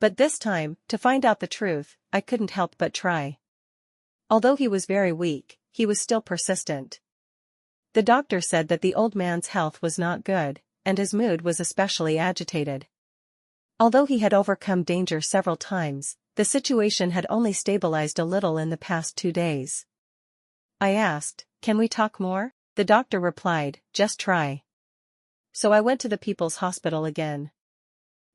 But this time, to find out the truth, I couldn't help but try. Although he was very weak, he was still persistent. The doctor said that the old man's health was not good, and his mood was especially agitated. Although he had overcome danger several times, the situation had only stabilized a little in the past 2 days. I asked, "Can we talk more?" The doctor replied, "Just try." So I went to the People's Hospital again.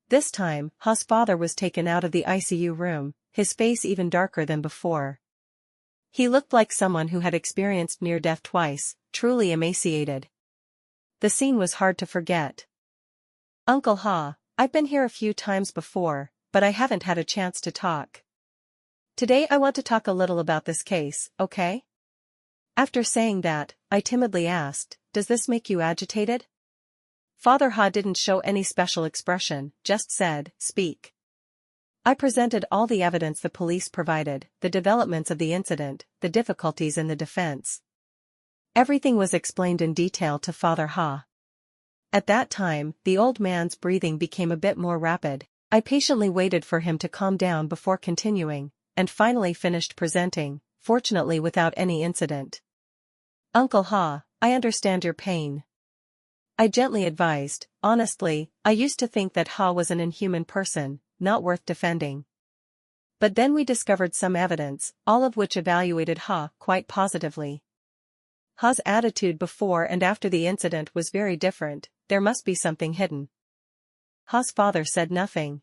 This time, Ha's father was taken out of the ICU room, his face even darker than before. He looked like someone who had experienced near death twice, truly emaciated. The scene was hard to forget. "Uncle Ha, I've been here a few times before, but I haven't had a chance to talk. Today I want to talk a little about this case, okay?" After saying that, I timidly asked, "Does this make you agitated?" Father Ha didn't show any special expression, just said, "Speak." I presented all the evidence the police provided, the developments of the incident, the difficulties in the defense. Everything was explained in detail to Father Ha. At that time, the old man's breathing became a bit more rapid. I patiently waited for him to calm down before continuing, and finally finished presenting, fortunately without any incident. "Uncle Ha, I understand your pain," I gently advised. "Honestly, I used to think that Ha was an inhuman person, not worth defending. But then we discovered some evidence, all of which evaluated Ha quite positively. Ha's attitude before and after the incident was very different. There must be something hidden." Ha's father said nothing.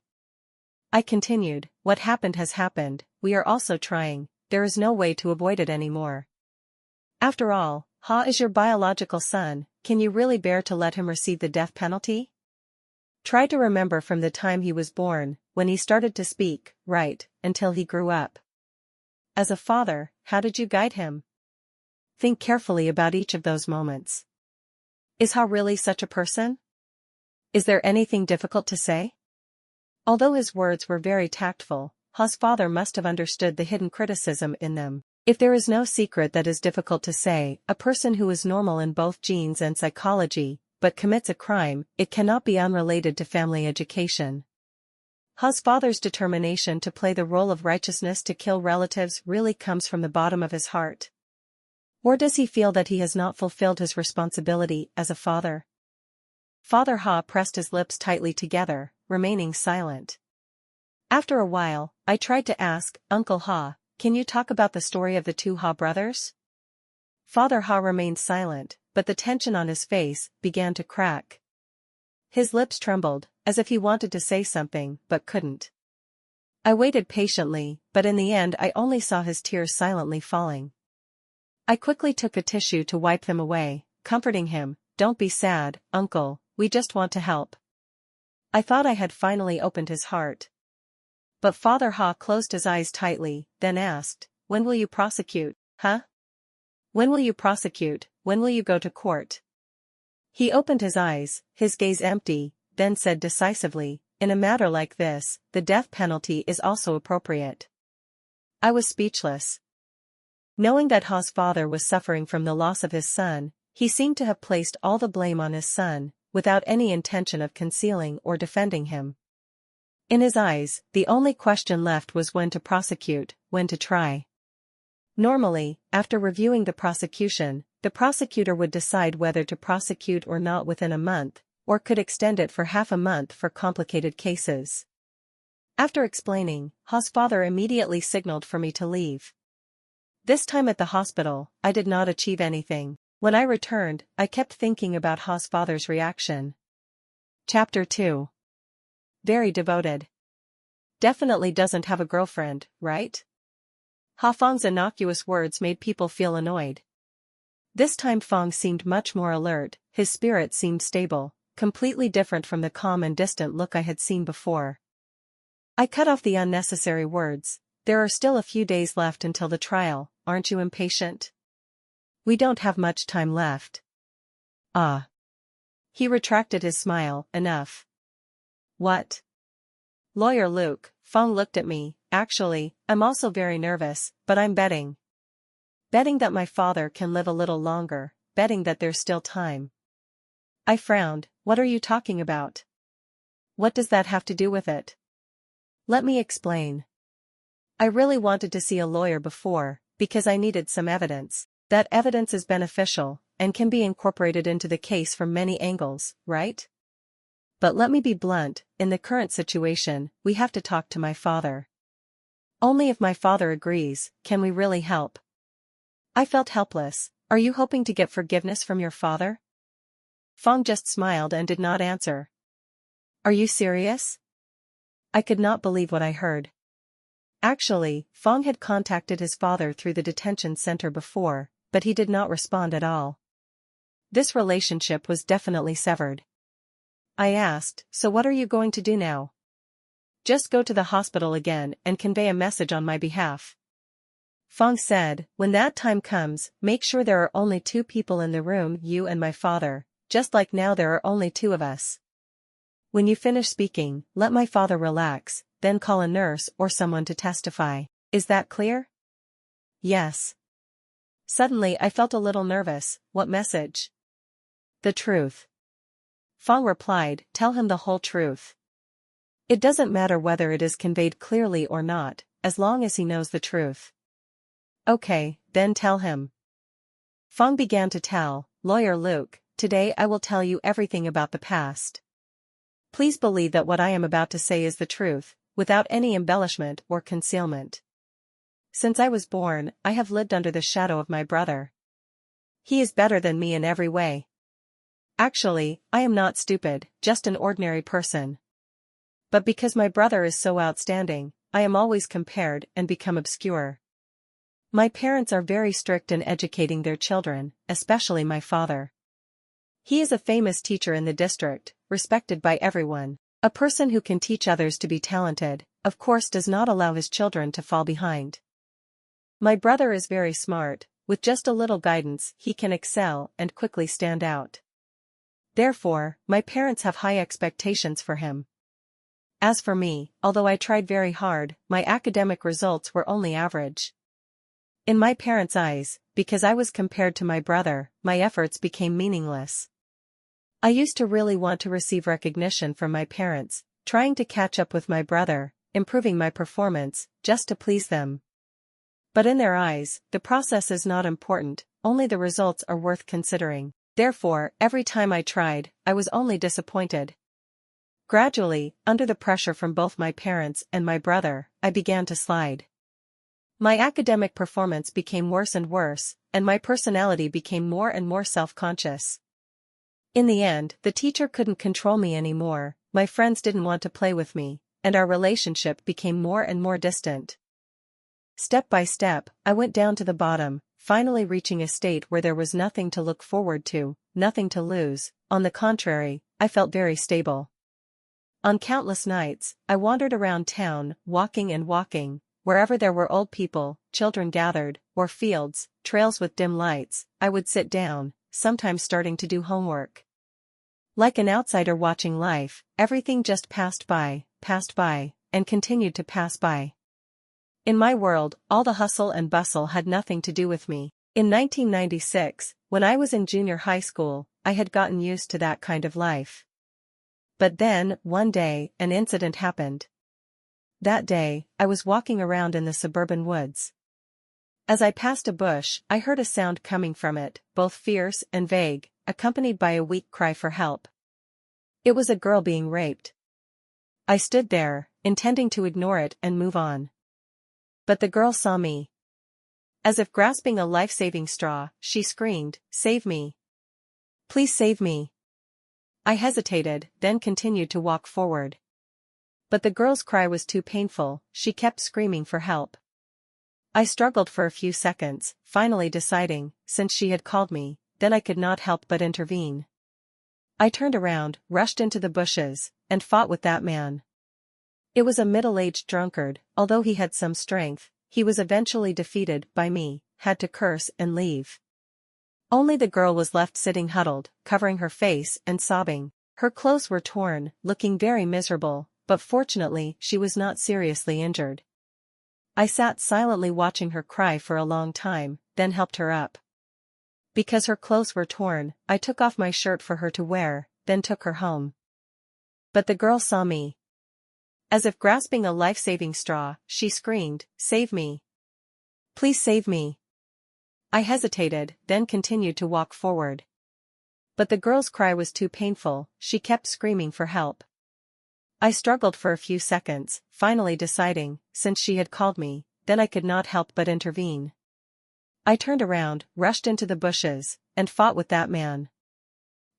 I continued, "What happened has happened, we are also trying, there is no way to avoid it anymore. After all, Ha is your biological son, can you really bear to let him receive the death penalty? Try to remember from the time he was born, when he started to speak, right, until he grew up. As a father, how did you guide him? Think carefully about each of those moments. Is Ha really such a person? Is there anything difficult to say?" Although his words were very tactful, Ha's father must have understood the hidden criticism in them. If there is no secret that is difficult to say, a person who is normal in both genes and psychology, but commits a crime, it cannot be unrelated to family education. Ha's father's determination to play the role of righteousness to kill relatives really comes from the bottom of his heart. Or does he feel that he has not fulfilled his responsibility as a father? Father Ha pressed his lips tightly together, remaining silent. After a while, I tried to ask, "Uncle Ha, can you talk about the story of the 2 Ha brothers?" Father Ha remained silent, but the tension on his face began to crack. His lips trembled, as if he wanted to say something, but couldn't. I waited patiently, but in the end I only saw his tears silently falling. I quickly took a tissue to wipe them away, comforting him, "Don't be sad, uncle, we just want to help." I thought I had finally opened his heart. But Father Ha closed his eyes tightly, then asked, "When will you prosecute, huh? When will you prosecute, when will you go to court?" He opened his eyes, his gaze empty, then said decisively, "In a matter like this, the death penalty is also appropriate." I was speechless. Knowing that Ha's father was suffering from the loss of his son, he seemed to have placed all the blame on his son, without any intention of concealing or defending him. In his eyes, the only question left was when to prosecute, when to try. Normally, after reviewing the prosecution, the prosecutor would decide whether to prosecute or not within a month, or could extend it for half a month for complicated cases. After explaining, Ha's father immediately signaled for me to leave. This time at the hospital, I did not achieve anything. When I returned, I kept thinking about Ha's father's reaction. Chapter 2. Very devoted. Definitely doesn't have a girlfriend, right? Ha Feng's innocuous words made people feel annoyed. This time Feng seemed much more alert, his spirit seemed stable, completely different from the calm and distant look I had seen before. I cut off the unnecessary words. "There are still a few days left until the trial, aren't you impatient? We don't have much time left." "Ah." He retracted his smile, "Enough." "What?" "Lawyer Luke," Feng looked at me, "actually, I'm also very nervous, but I'm betting. Betting that my father can live a little longer, betting that there's still time." I frowned. "What are you talking about? What does that have to do with it?" "Let me explain. I really wanted to see a lawyer before, because I needed some evidence. That evidence is beneficial, and can be incorporated into the case from many angles, right? But let me be blunt, in the current situation, we have to talk to my father. Only if my father agrees, can we really help." I felt helpless. "Are you hoping to get forgiveness from your father?" Feng just smiled and did not answer. "Are you serious?" I could not believe what I heard. Actually, Feng had contacted his father through the detention center before, but he did not respond at all. This relationship was definitely severed. I asked, "So what are you going to do now?" "Just go to the hospital again and convey a message on my behalf." Feng said, "When that time comes, make sure there are only 2 people in the room, you and my father, just like now there are only 2 of us. When you finish speaking, let my father relax, then call a nurse or someone to testify. Is that clear?" "Yes." Suddenly I felt a little nervous. "What message?" "The truth." Feng replied, "Tell him the whole truth. It doesn't matter whether it is conveyed clearly or not, as long as he knows the truth." "Okay, then tell him." Feng began to tell, "Lawyer Luke, today I will tell you everything about the past. Please believe that what I am about to say is the truth, without any embellishment or concealment. Since I was born, I have lived under the shadow of my brother. He is better than me in every way. Actually, I am not stupid, just an ordinary person. But because my brother is so outstanding, I am always compared and become obscure. My parents are very strict in educating their children, especially my father. He is a famous teacher in the district, respected by everyone. A person who can teach others to be talented, of course, does not allow his children to fall behind. My brother is very smart, with just a little guidance he can excel and quickly stand out. Therefore, my parents have high expectations for him. As for me, although I tried very hard, my academic results were only average. In my parents' eyes, because I was compared to my brother, my efforts became meaningless. I used to really want to receive recognition from my parents, trying to catch up with my brother, improving my performance, just to please them. But in their eyes, the process is not important, only the results are worth considering. Therefore, every time I tried, I was only disappointed. Gradually, under the pressure from both my parents and my brother, I began to slide. My academic performance became worse and worse, and my personality became more and more self-conscious. In the end, the teacher couldn't control me anymore, my friends didn't want to play with me, and our relationship became more and more distant. Step by step, I went down to the bottom, finally reaching a state where there was nothing to look forward to, nothing to lose. On the contrary, I felt very stable. On countless nights, I wandered around town, walking and walking. Wherever there were old people, children gathered, or fields, trails with dim lights, I would sit down, sometimes starting to do homework. Like an outsider watching life, everything just passed by, and continued to pass by. In my world, all the hustle and bustle had nothing to do with me. In 1996, when I was in junior high school, I had gotten used to that kind of life. But then, one day, an incident happened. That day, I was walking around in the suburban woods. As I passed a bush, I heard a sound coming from it, both fierce and vague, accompanied by a weak cry for help. It was a girl being raped. I stood there, intending to ignore it and move on. But the girl saw me. As if grasping a life-saving straw, she screamed, "Save me! Please save me!" I hesitated, then continued to walk forward. But the girl's cry was too painful, she kept screaming for help. I struggled for a few seconds, finally deciding, since she had called me, then I could not help but intervene. I turned around, rushed into the bushes, and fought with that man. It was a middle-aged drunkard. Although he had some strength, he was eventually defeated by me, had to curse and leave. Only the girl was left sitting huddled, covering her face and sobbing. Her clothes were torn, looking very miserable, but fortunately she was not seriously injured. I sat silently watching her cry for a long time, then helped her up. Because her clothes were torn, I took off my shirt for her to wear, then took her home. But the girl saw me. As if grasping a life-saving straw, she screamed, "Save me! Please save me!" I hesitated, then continued to walk forward. But the girl's cry was too painful, she kept screaming for help. I struggled for a few seconds, finally deciding, since she had called me, then I could not help but intervene. I turned around, rushed into the bushes, and fought with that man.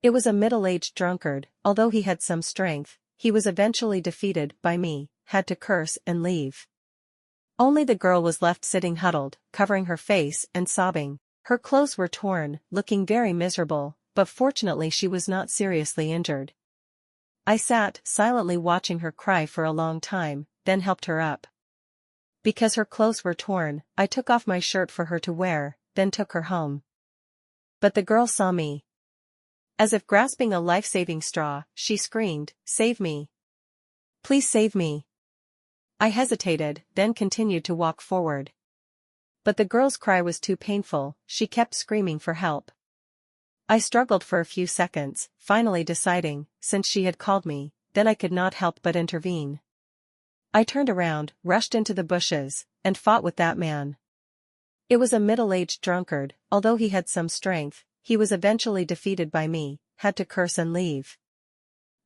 It was a middle-aged drunkard. Although he had some strength, he was eventually defeated by me, had to curse and leave. Only the girl was left sitting huddled, covering her face and sobbing. Her clothes were torn, looking very miserable, but fortunately she was not seriously injured. I sat silently watching her cry for a long time, then helped her up. Because her clothes were torn, I took off my shirt for her to wear, then took her home. But the girl saw me. As if grasping a life-saving straw, she screamed, "Save me! Please save me!" I hesitated, then continued to walk forward. But the girl's cry was too painful, she kept screaming for help. I struggled for a few seconds, finally deciding, since she had called me, then I could not help but intervene. I turned around, rushed into the bushes, and fought with that man. It was a middle-aged drunkard. Although he had some strength, he was eventually defeated by me, had to curse and leave.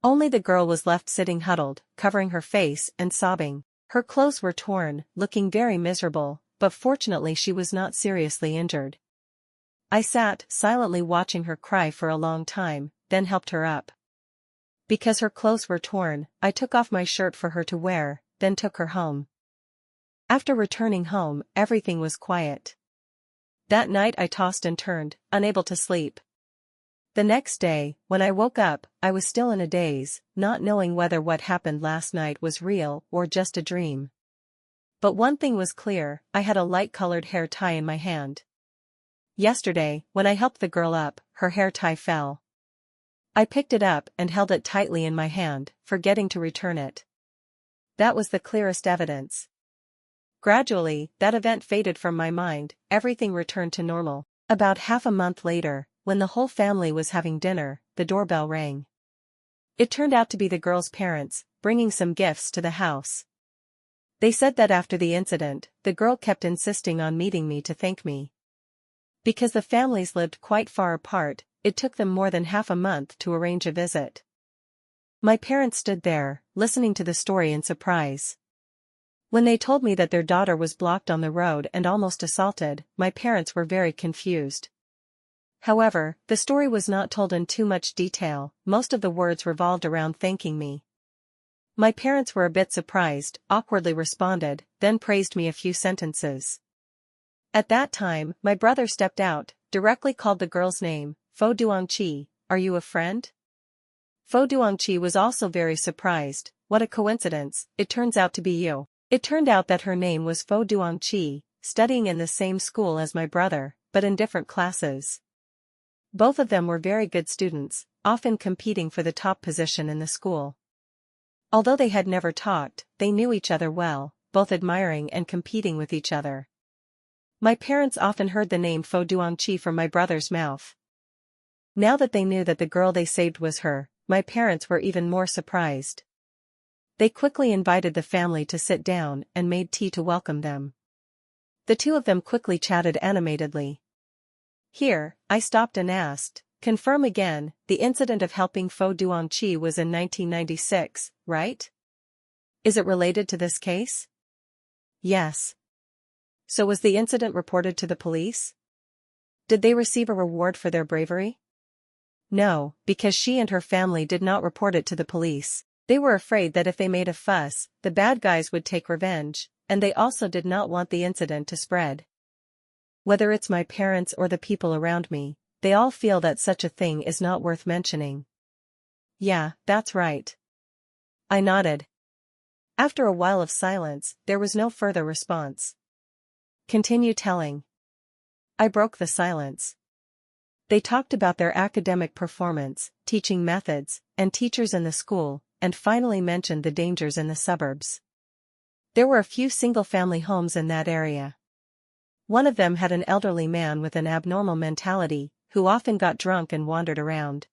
Only the girl was left sitting huddled, covering her face and sobbing. Her clothes were torn, looking very miserable, but fortunately she was not seriously injured. I sat silently watching her cry for a long time, then helped her up. Because her clothes were torn, I took off my shirt for her to wear, then took her home. After returning home, everything was quiet. That night I tossed and turned, unable to sleep. The next day, when I woke up, I was still in a daze, not knowing whether what happened last night was real or just a dream. But one thing was clear, I had a light-colored hair tie in my hand. Yesterday, when I helped the girl up, her hair tie fell. I picked it up and held it tightly in my hand, forgetting to return it. That was the clearest evidence. Gradually, that event faded from my mind, everything returned to normal. About half a month later, when the whole family was having dinner, the doorbell rang. It turned out to be the girl's parents, bringing some gifts to the house. They said that after the incident, the girl kept insisting on meeting me to thank me. Because the families lived quite far apart, it took them more than half a month to arrange a visit. My parents stood there, listening to the story in surprise. When they told me that their daughter was blocked on the road and almost assaulted, my parents were very confused. However, the story was not told in too much detail, most of the words revolved around thanking me. My parents were a bit surprised, awkwardly responded, then praised me a few sentences. At that time, my brother stepped out, directly called the girl's name, Fo Duangqi, "Are you a friend?" Fo Duangqi was also very surprised. "What a coincidence, it turns out to be you." It turned out that her name was Fo Duangqi, studying in the same school as my brother, but in different classes. Both of them were very good students, often competing for the top position in the school. Although they had never talked, they knew each other well, both admiring and competing with each other. My parents often heard the name Fo Duangqi from my brother's mouth. Now that they knew that the girl they saved was her, my parents were even more surprised. They quickly invited the family to sit down and made tea to welcome them. The two of them quickly chatted animatedly. Here, I stopped and asked, "Confirm again, the incident of helping Fo Duangqi was in 1996, right? Is it related to this case?" "Yes." "So was the incident reported to the police? Did they receive a reward for their bravery?" "No, because she and her family did not report it to the police. They were afraid that if they made a fuss, the bad guys would take revenge, and they also did not want the incident to spread. Whether it's my parents or the people around me, they all feel that such a thing is not worth mentioning." "Yeah, that's right." I nodded. After a while of silence, there was no further response. "Continue telling." I broke the silence. They talked about their academic performance, teaching methods, and teachers in the school, and finally mentioned the dangers in the suburbs. There were a few single-family homes in that area. One of them had an elderly man with an abnormal mentality, who often got drunk and wandered around.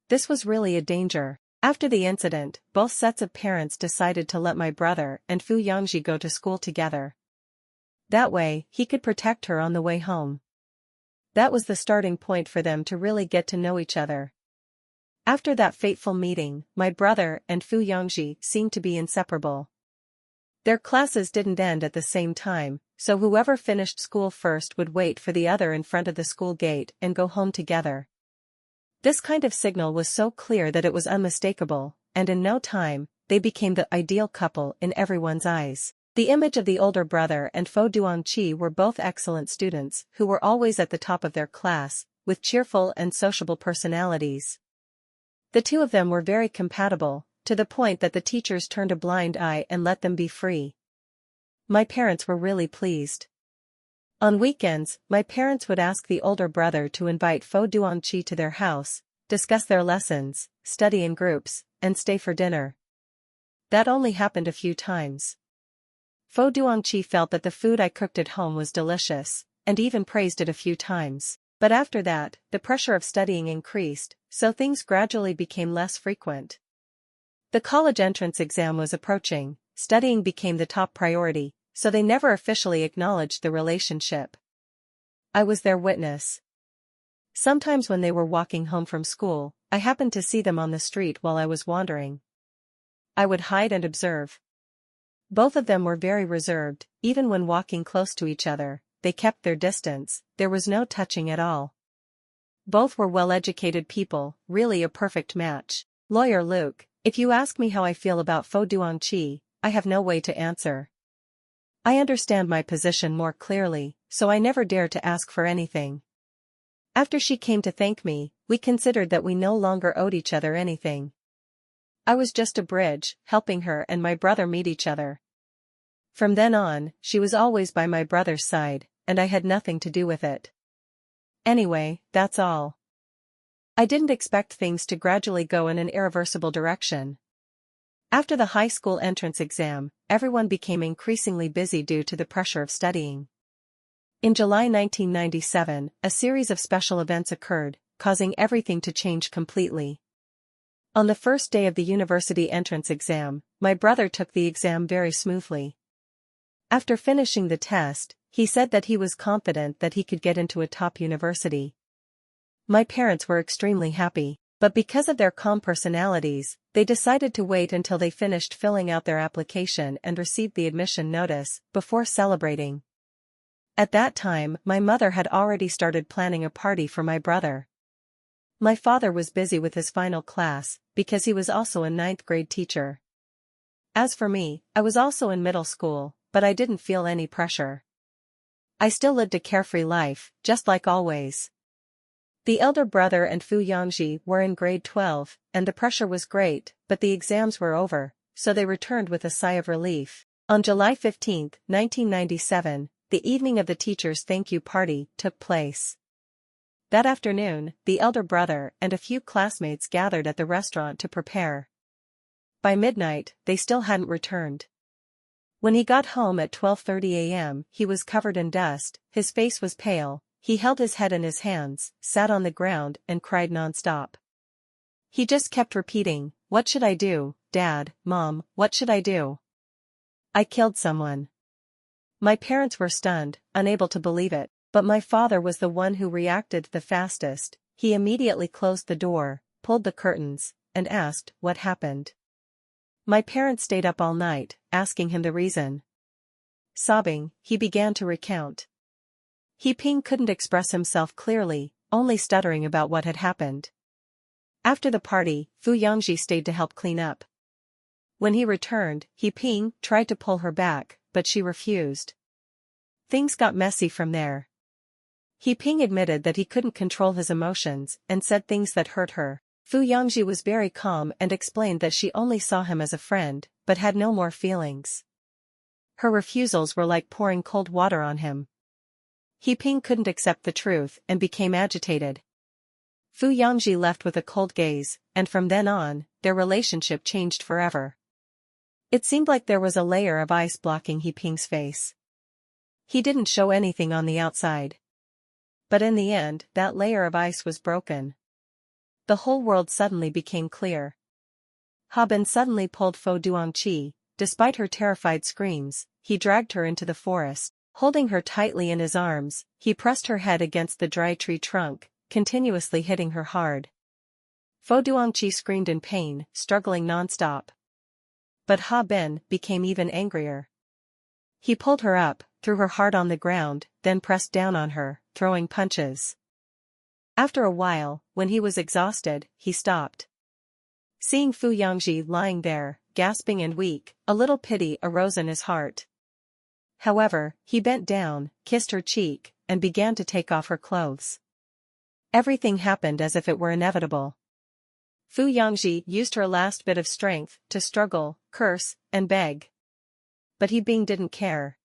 This was really a danger. After the incident, both sets of parents decided to let my brother and Fu Yangji go to school together. That way, he could protect her on the way home. That was the starting point for them to really get to know each other. After that fateful meeting, my brother and Fu Yangji seemed to be inseparable. Their classes didn't end at the same time, so whoever finished school first would wait for the other in front of the school gate and go home together. This kind of signal was so clear that it was unmistakable, and in no time, they became the ideal couple in everyone's eyes. The image of the older brother and Fo Duangqi were both excellent students who were always at the top of their class, with cheerful and sociable personalities. The two of them were very compatible, to the point that the teachers turned a blind eye and let them be free. My parents were really pleased. On weekends, my parents would ask the older brother to invite Fo Duangqi to their house, discuss their lessons, study in groups, and stay for dinner. That only happened a few times. Fo Duangqi felt that the food I cooked at home was delicious, and even praised it a few times. But after that, the pressure of studying increased, so things gradually became less frequent. The college entrance exam was approaching, studying became the top priority, so they never officially acknowledged the relationship. I was their witness. Sometimes when they were walking home from school, I happened to see them on the street while I was wandering. I would hide and observe. Both of them were very reserved, even when walking close to each other, they kept their distance, there was no touching at all. Both were well-educated people, really a perfect match. Lawyer Luke, if you ask me how I feel about Fo Duangqi, I have no way to answer. I understand my position more clearly, so I never dared to ask for anything. After she came to thank me, we considered that we no longer owed each other anything. I was just a bridge, helping her and my brother meet each other. From then on, she was always by my brother's side, and I had nothing to do with it. Anyway, that's all. I didn't expect things to gradually go in an irreversible direction. After the high school entrance exam, everyone became increasingly busy due to the pressure of studying. In July 1997, a series of special events occurred, causing everything to change completely. On the first day of the university entrance exam, my brother took the exam very smoothly. After finishing the test, he said that he was confident that he could get into a top university. My parents were extremely happy, but because of their calm personalities, they decided to wait until they finished filling out their application and received the admission notice before celebrating. At that time, my mother had already started planning a party for my brother. My father was busy with his final class, because he was also a ninth-grade teacher. As for me, I was also in middle school, but I didn't feel any pressure. I still lived a carefree life, just like always. The elder brother and Fu Yangji were in grade 12, and the pressure was great, but the exams were over, so they returned with a sigh of relief. On July 15, 1997, the evening of the teacher's thank you party took place. That afternoon, the elder brother and a few classmates gathered at the restaurant to prepare. By midnight, they still hadn't returned. When he got home at 12:30 a.m., he was covered in dust, his face was pale, he held his head in his hands, sat on the ground and cried non-stop. He just kept repeating, "What should I do, Dad, Mom, what should I do? I killed someone." My parents were stunned, unable to believe it, but my father was the one who reacted the fastest. He immediately closed the door, pulled the curtains, and asked what happened. My parents stayed up all night, asking him the reason. Sobbing, he began to recount. He Ping couldn't express himself clearly, only stuttering about what had happened. After the party, Fu Yangji stayed to help clean up. When he returned, He Ping tried to pull her back, but she refused. Things got messy from there. He Ping admitted that he couldn't control his emotions and said things that hurt her. Fu Yangji was very calm and explained that she only saw him as a friend, but had no more feelings. Her refusals were like pouring cold water on him. He Ping couldn't accept the truth and became agitated. Fu Yangji left with a cold gaze, and from then on, their relationship changed forever. It seemed like there was a layer of ice blocking He Ping's face. He didn't show anything on the outside. But in the end, that layer of ice was broken. The whole world suddenly became clear. Ha Bin suddenly pulled Fo Duangqi. Despite her terrified screams, he dragged her into the forest. Holding her tightly in his arms, he pressed her head against the dry tree trunk, continuously hitting her hard. Fo Duangqi screamed in pain, struggling non-stop. But Ha Bin became even angrier. He pulled her up, threw her hard on the ground, then pressed down on her, throwing punches. After a while, when he was exhausted, he stopped. Seeing Fu Yangji lying there, gasping and weak, a little pity arose in his heart. However, he bent down, kissed her cheek, and began to take off her clothes. Everything happened as if it were inevitable. Fu Yangji used her last bit of strength to struggle, curse, and beg. But He Ping didn't care.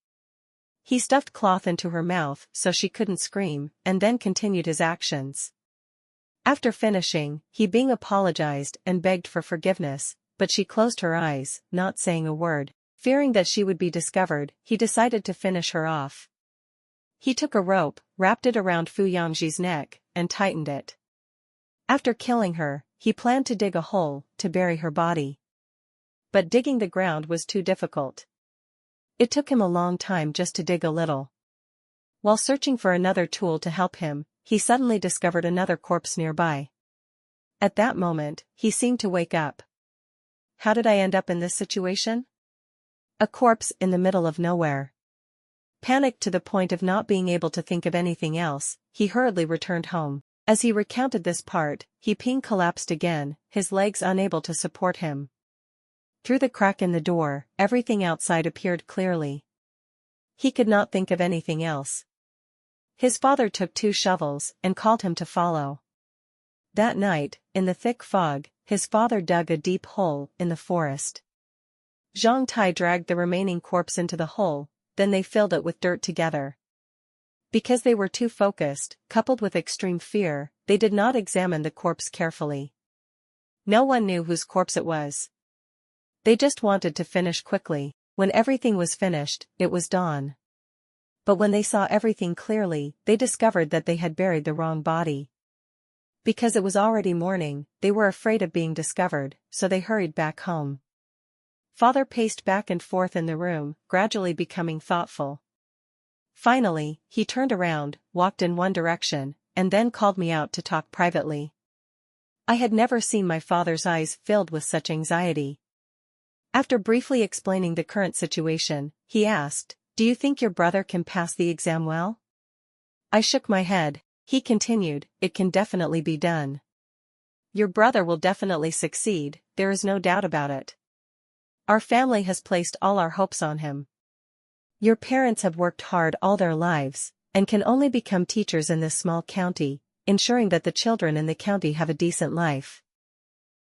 He stuffed cloth into her mouth so she couldn't scream, and then continued his actions. After finishing, He Ping apologized and begged for forgiveness, but she closed her eyes, not saying a word. Fearing that she would be discovered, he decided to finish her off. He took a rope, wrapped it around Fu Yangji's neck, and tightened it. After killing her, he planned to dig a hole to bury her body. But digging the ground was too difficult. It took him a long time just to dig a little. While searching for another tool to help him, he suddenly discovered another corpse nearby. At that moment, he seemed to wake up. How did I end up in this situation? A corpse in the middle of nowhere. Panicked to the point of not being able to think of anything else, he hurriedly returned home. As he recounted this part, He Ping collapsed again, his legs unable to support him. Through the crack in the door, everything outside appeared clearly. He could not think of anything else. His father took 2 shovels and called him to follow. That night, in the thick fog, his father dug a deep hole in the forest. Zhang Tai dragged the remaining corpse into the hole, then they filled it with dirt together. Because they were too focused, coupled with extreme fear, they did not examine the corpse carefully. No one knew whose corpse it was. They just wanted to finish quickly. When everything was finished, it was dawn. But when they saw everything clearly, they discovered that they had buried the wrong body. Because it was already morning, they were afraid of being discovered, so they hurried back home. Father paced back and forth in the room, gradually becoming thoughtful. Finally, he turned around, walked in one direction, and then called me out to talk privately. I had never seen my father's eyes filled with such anxiety. After briefly explaining the current situation, he asked, "Do you think your brother can pass the exam well?" I shook my head. He continued, "It can definitely be done. Your brother will definitely succeed, there is no doubt about it. Our family has placed all our hopes on him. Your parents have worked hard all their lives, and can only become teachers in this small county, ensuring that the children in the county have a decent life.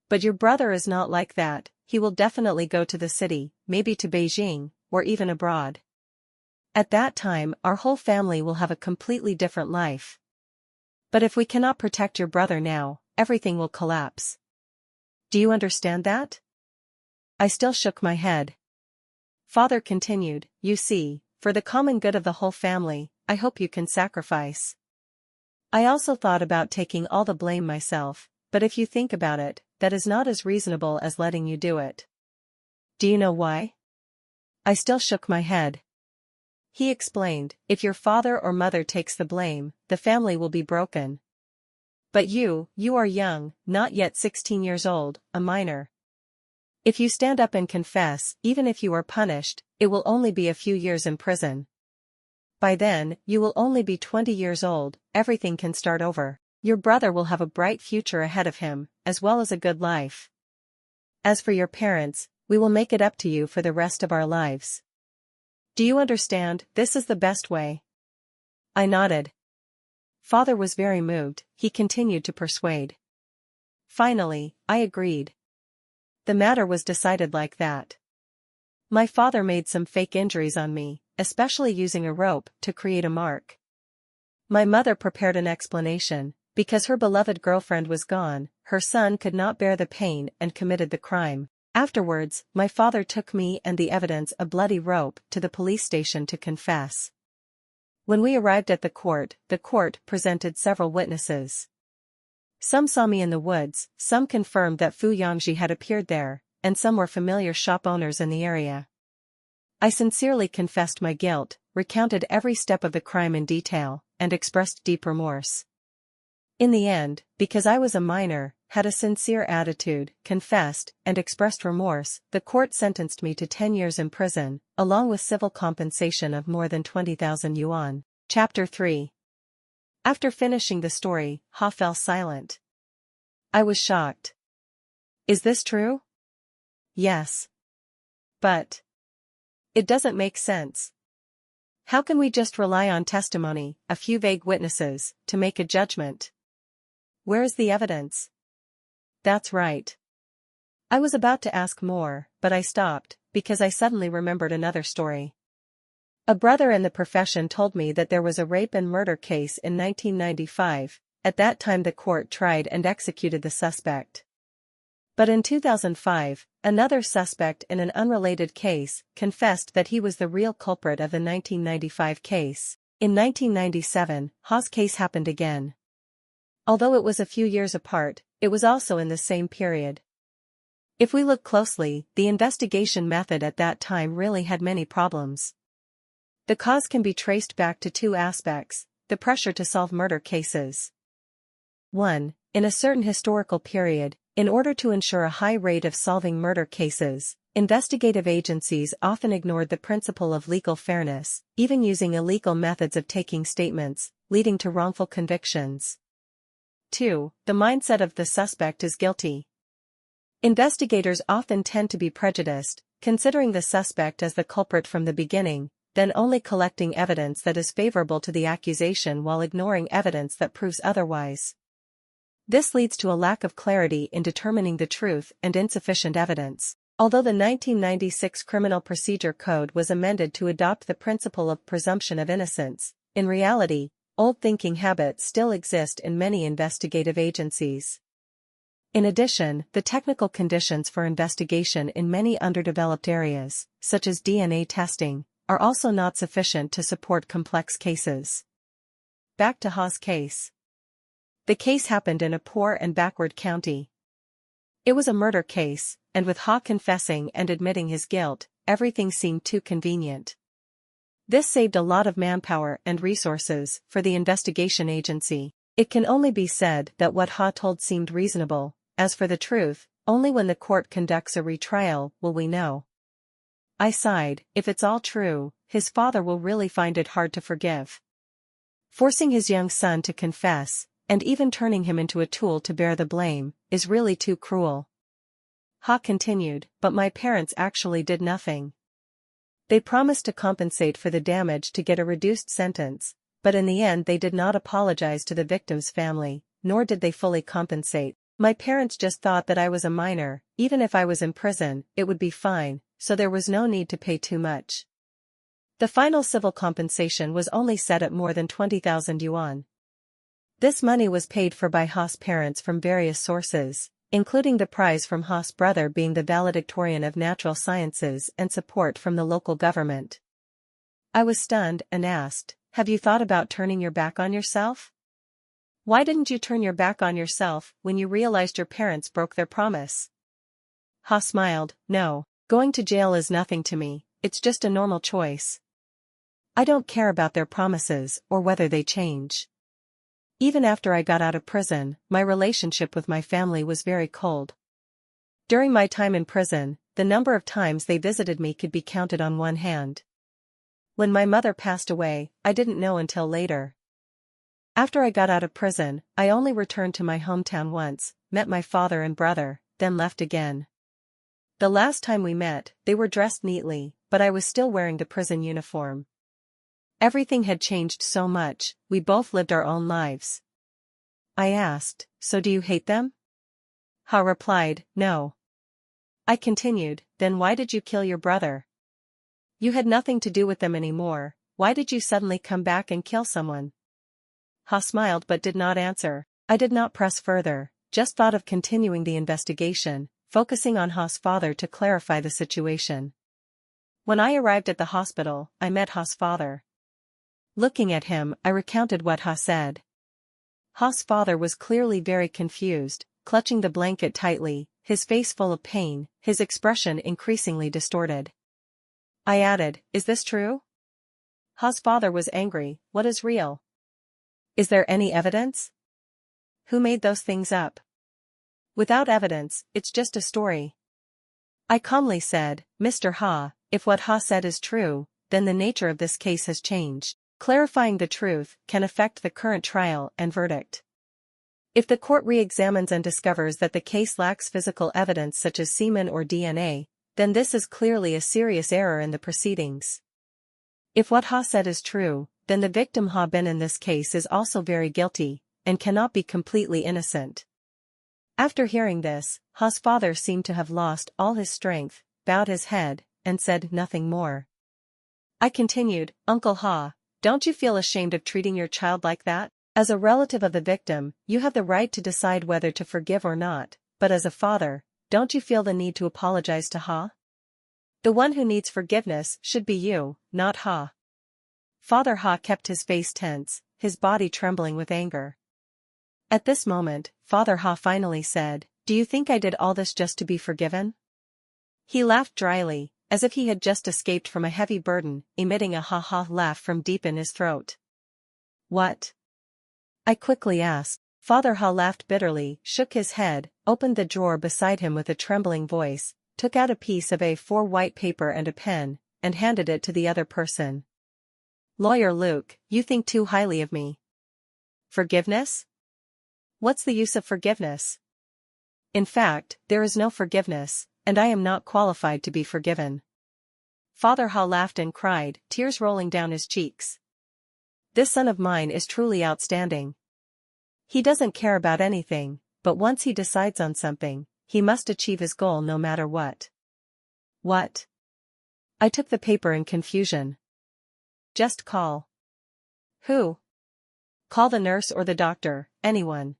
But your brother is not like that. He will definitely go to the city, maybe to Beijing, or even abroad. At that time, our whole family will have a completely different life. But if we cannot protect your brother now, everything will collapse. Do you understand that? I still shook my head. Father continued, you see, for the common good of the whole family, I hope you can sacrifice. I also thought about taking all the blame myself, but if you think about it, that is not as reasonable as letting you do it. Do you know why? I still shook my head. He explained, if your father or mother takes the blame, the family will be broken. But you are young, not yet 16 years old, a minor. If you stand up and confess, even if you are punished, it will only be a few years in prison. By then, you will only be 20 years old, everything can start over. Your brother will have a bright future ahead of him, as well as a good life. As for your parents, we will make it up to you for the rest of our lives. Do you understand? This is the best way. I nodded. Father was very moved, he continued to persuade. Finally, I agreed. The matter was decided like that. My father made some fake injuries on me, especially using a rope to create a mark. My mother prepared an explanation. Because her beloved girlfriend was gone, her son could not bear the pain and committed the crime. Afterwards, my father took me and the evidence, a bloody rope, to the police station to confess. When we arrived at the court presented several witnesses. Some saw me in the woods, some confirmed that Fu Yangji had appeared there, and some were familiar shop owners in the area. I sincerely confessed my guilt, recounted every step of the crime in detail, and expressed deep remorse. In the end, because I was a minor, had a sincere attitude, confessed, and expressed remorse, the court sentenced me to 10 years in prison, along with civil compensation of more than 20,000 yuan. Chapter 3. After finishing the story, Ha fell silent. I was shocked. Is this true? Yes. But it doesn't make sense. How can we just rely on testimony, a few vague witnesses, to make a judgment? Where is the evidence? That's right. I was about to ask more, but I stopped, because I suddenly remembered another story. A brother in the profession told me that there was a rape and murder case in 1995, at that time the court tried and executed the suspect. But in 2005, another suspect in an unrelated case confessed that he was the real culprit of the 1995 case. In 1997, Ha's case happened again. Although it was a few years apart, it was also in the same period. If we look closely, the investigation method at that time really had many problems. The cause can be traced back to two aspects: the pressure to solve murder cases. 1. In a certain historical period, in order to ensure a high rate of solving murder cases, investigative agencies often ignored the principle of legal fairness, even using illegal methods of taking statements, leading to wrongful convictions. 2. The mindset of the suspect is guilty. Investigators often tend to be prejudiced, considering the suspect as the culprit from the beginning, then only collecting evidence that is favorable to the accusation while ignoring evidence that proves otherwise. This leads to a lack of clarity in determining the truth and insufficient evidence. Although the 1996 Criminal Procedure Code was amended to adopt the principle of presumption of innocence, in reality, old thinking habits still exist in many investigative agencies. In addition, the technical conditions for investigation in many underdeveloped areas, such as DNA testing, are also not sufficient to support complex cases. Back to Ha's case. The case happened in a poor and backward county. It was a murder case, and with Ha confessing and admitting his guilt, everything seemed too convenient. This saved a lot of manpower and resources for the investigation agency. It can only be said that what Ha told seemed reasonable. As for the truth, only when the court conducts a retrial will we know. I sighed. If it's all true, his father will really find it hard to forgive. Forcing his young son to confess, and even turning him into a tool to bear the blame, is really too cruel. Ha continued, but my parents actually did nothing. They promised to compensate for the damage to get a reduced sentence, but in the end they did not apologize to the victim's family, nor did they fully compensate. My parents just thought that I was a minor, even if I was in prison, it would be fine, so there was no need to pay too much. The final civil compensation was only set at more than 20,000 yuan. This money was paid for by Ha's parents from various sources, including the prize from Ha's brother being the valedictorian of natural sciences and support from the local government. I was stunned and asked, "Have you thought about turning your back on yourself? Why didn't you turn your back on yourself when you realized your parents broke their promise?" Ha smiled, "No, going to jail is nothing to me, it's just a normal choice. I don't care about their promises or whether they change. Even after I got out of prison, my relationship with my family was very cold. During my time in prison, the number of times they visited me could be counted on one hand. When my mother passed away, I didn't know until later. After I got out of prison, I only returned to my hometown once, met my father and brother, then left again. The last time we met, they were dressed neatly, but I was still wearing the prison uniform. Everything had changed so much, we both lived our own lives." I asked, "So do you hate them?" Ha replied, "No." I continued, "Then why did you kill your brother? You had nothing to do with them anymore, why did you suddenly come back and kill someone?" Ha smiled but did not answer. I did not press further, just thought of continuing the investigation, focusing on Ha's father to clarify the situation. When I arrived at the hospital, I met Ha's father. Looking at him, I recounted what Ha said. Ha's father was clearly very confused, clutching the blanket tightly, his face full of pain, his expression increasingly distorted. I added, "Is this true?" Ha's father was angry, "What is real? Is there any evidence? Who made those things up? Without evidence, it's just a story." I calmly said, "Mr. Ha, if what Ha said is true, then the nature of this case has changed. Clarifying the truth can affect the current trial and verdict. If the court re-examines and discovers that the case lacks physical evidence such as semen or DNA, then this is clearly a serious error in the proceedings. If what Ha said is true, then the victim Ha Bin in this case is also very guilty, and cannot be completely innocent." After hearing this, Ha's father seemed to have lost all his strength, bowed his head, and said nothing more. I continued, "Uncle Ha, don't you feel ashamed of treating your child like that? As a relative of the victim, you have the right to decide whether to forgive or not, but as a father, don't you feel the need to apologize to Ha? The one who needs forgiveness should be you, not Ha." Father Ha kept his face tense, his body trembling with anger. At this moment, Father Ha finally said, "Do you think I did all this just to be forgiven?" He laughed dryly, as if he had just escaped from a heavy burden, emitting a ha-ha laugh from deep in his throat. "What?" I quickly asked. Father Ha laughed bitterly, shook his head, opened the drawer beside him with a trembling voice, took out a piece of A4 white paper and a pen, and handed it to the other person. "Lawyer Luke, you think too highly of me. Forgiveness? What's the use of forgiveness? In fact, there is no forgiveness, and I am not qualified to be forgiven." Father Ha laughed and cried, tears rolling down his cheeks. "This son of mine is truly outstanding. He doesn't care about anything, but once he decides on something, he must achieve his goal no matter what." "What?" I took the paper in confusion. "Just call." "Who?" "Call the nurse or the doctor, anyone.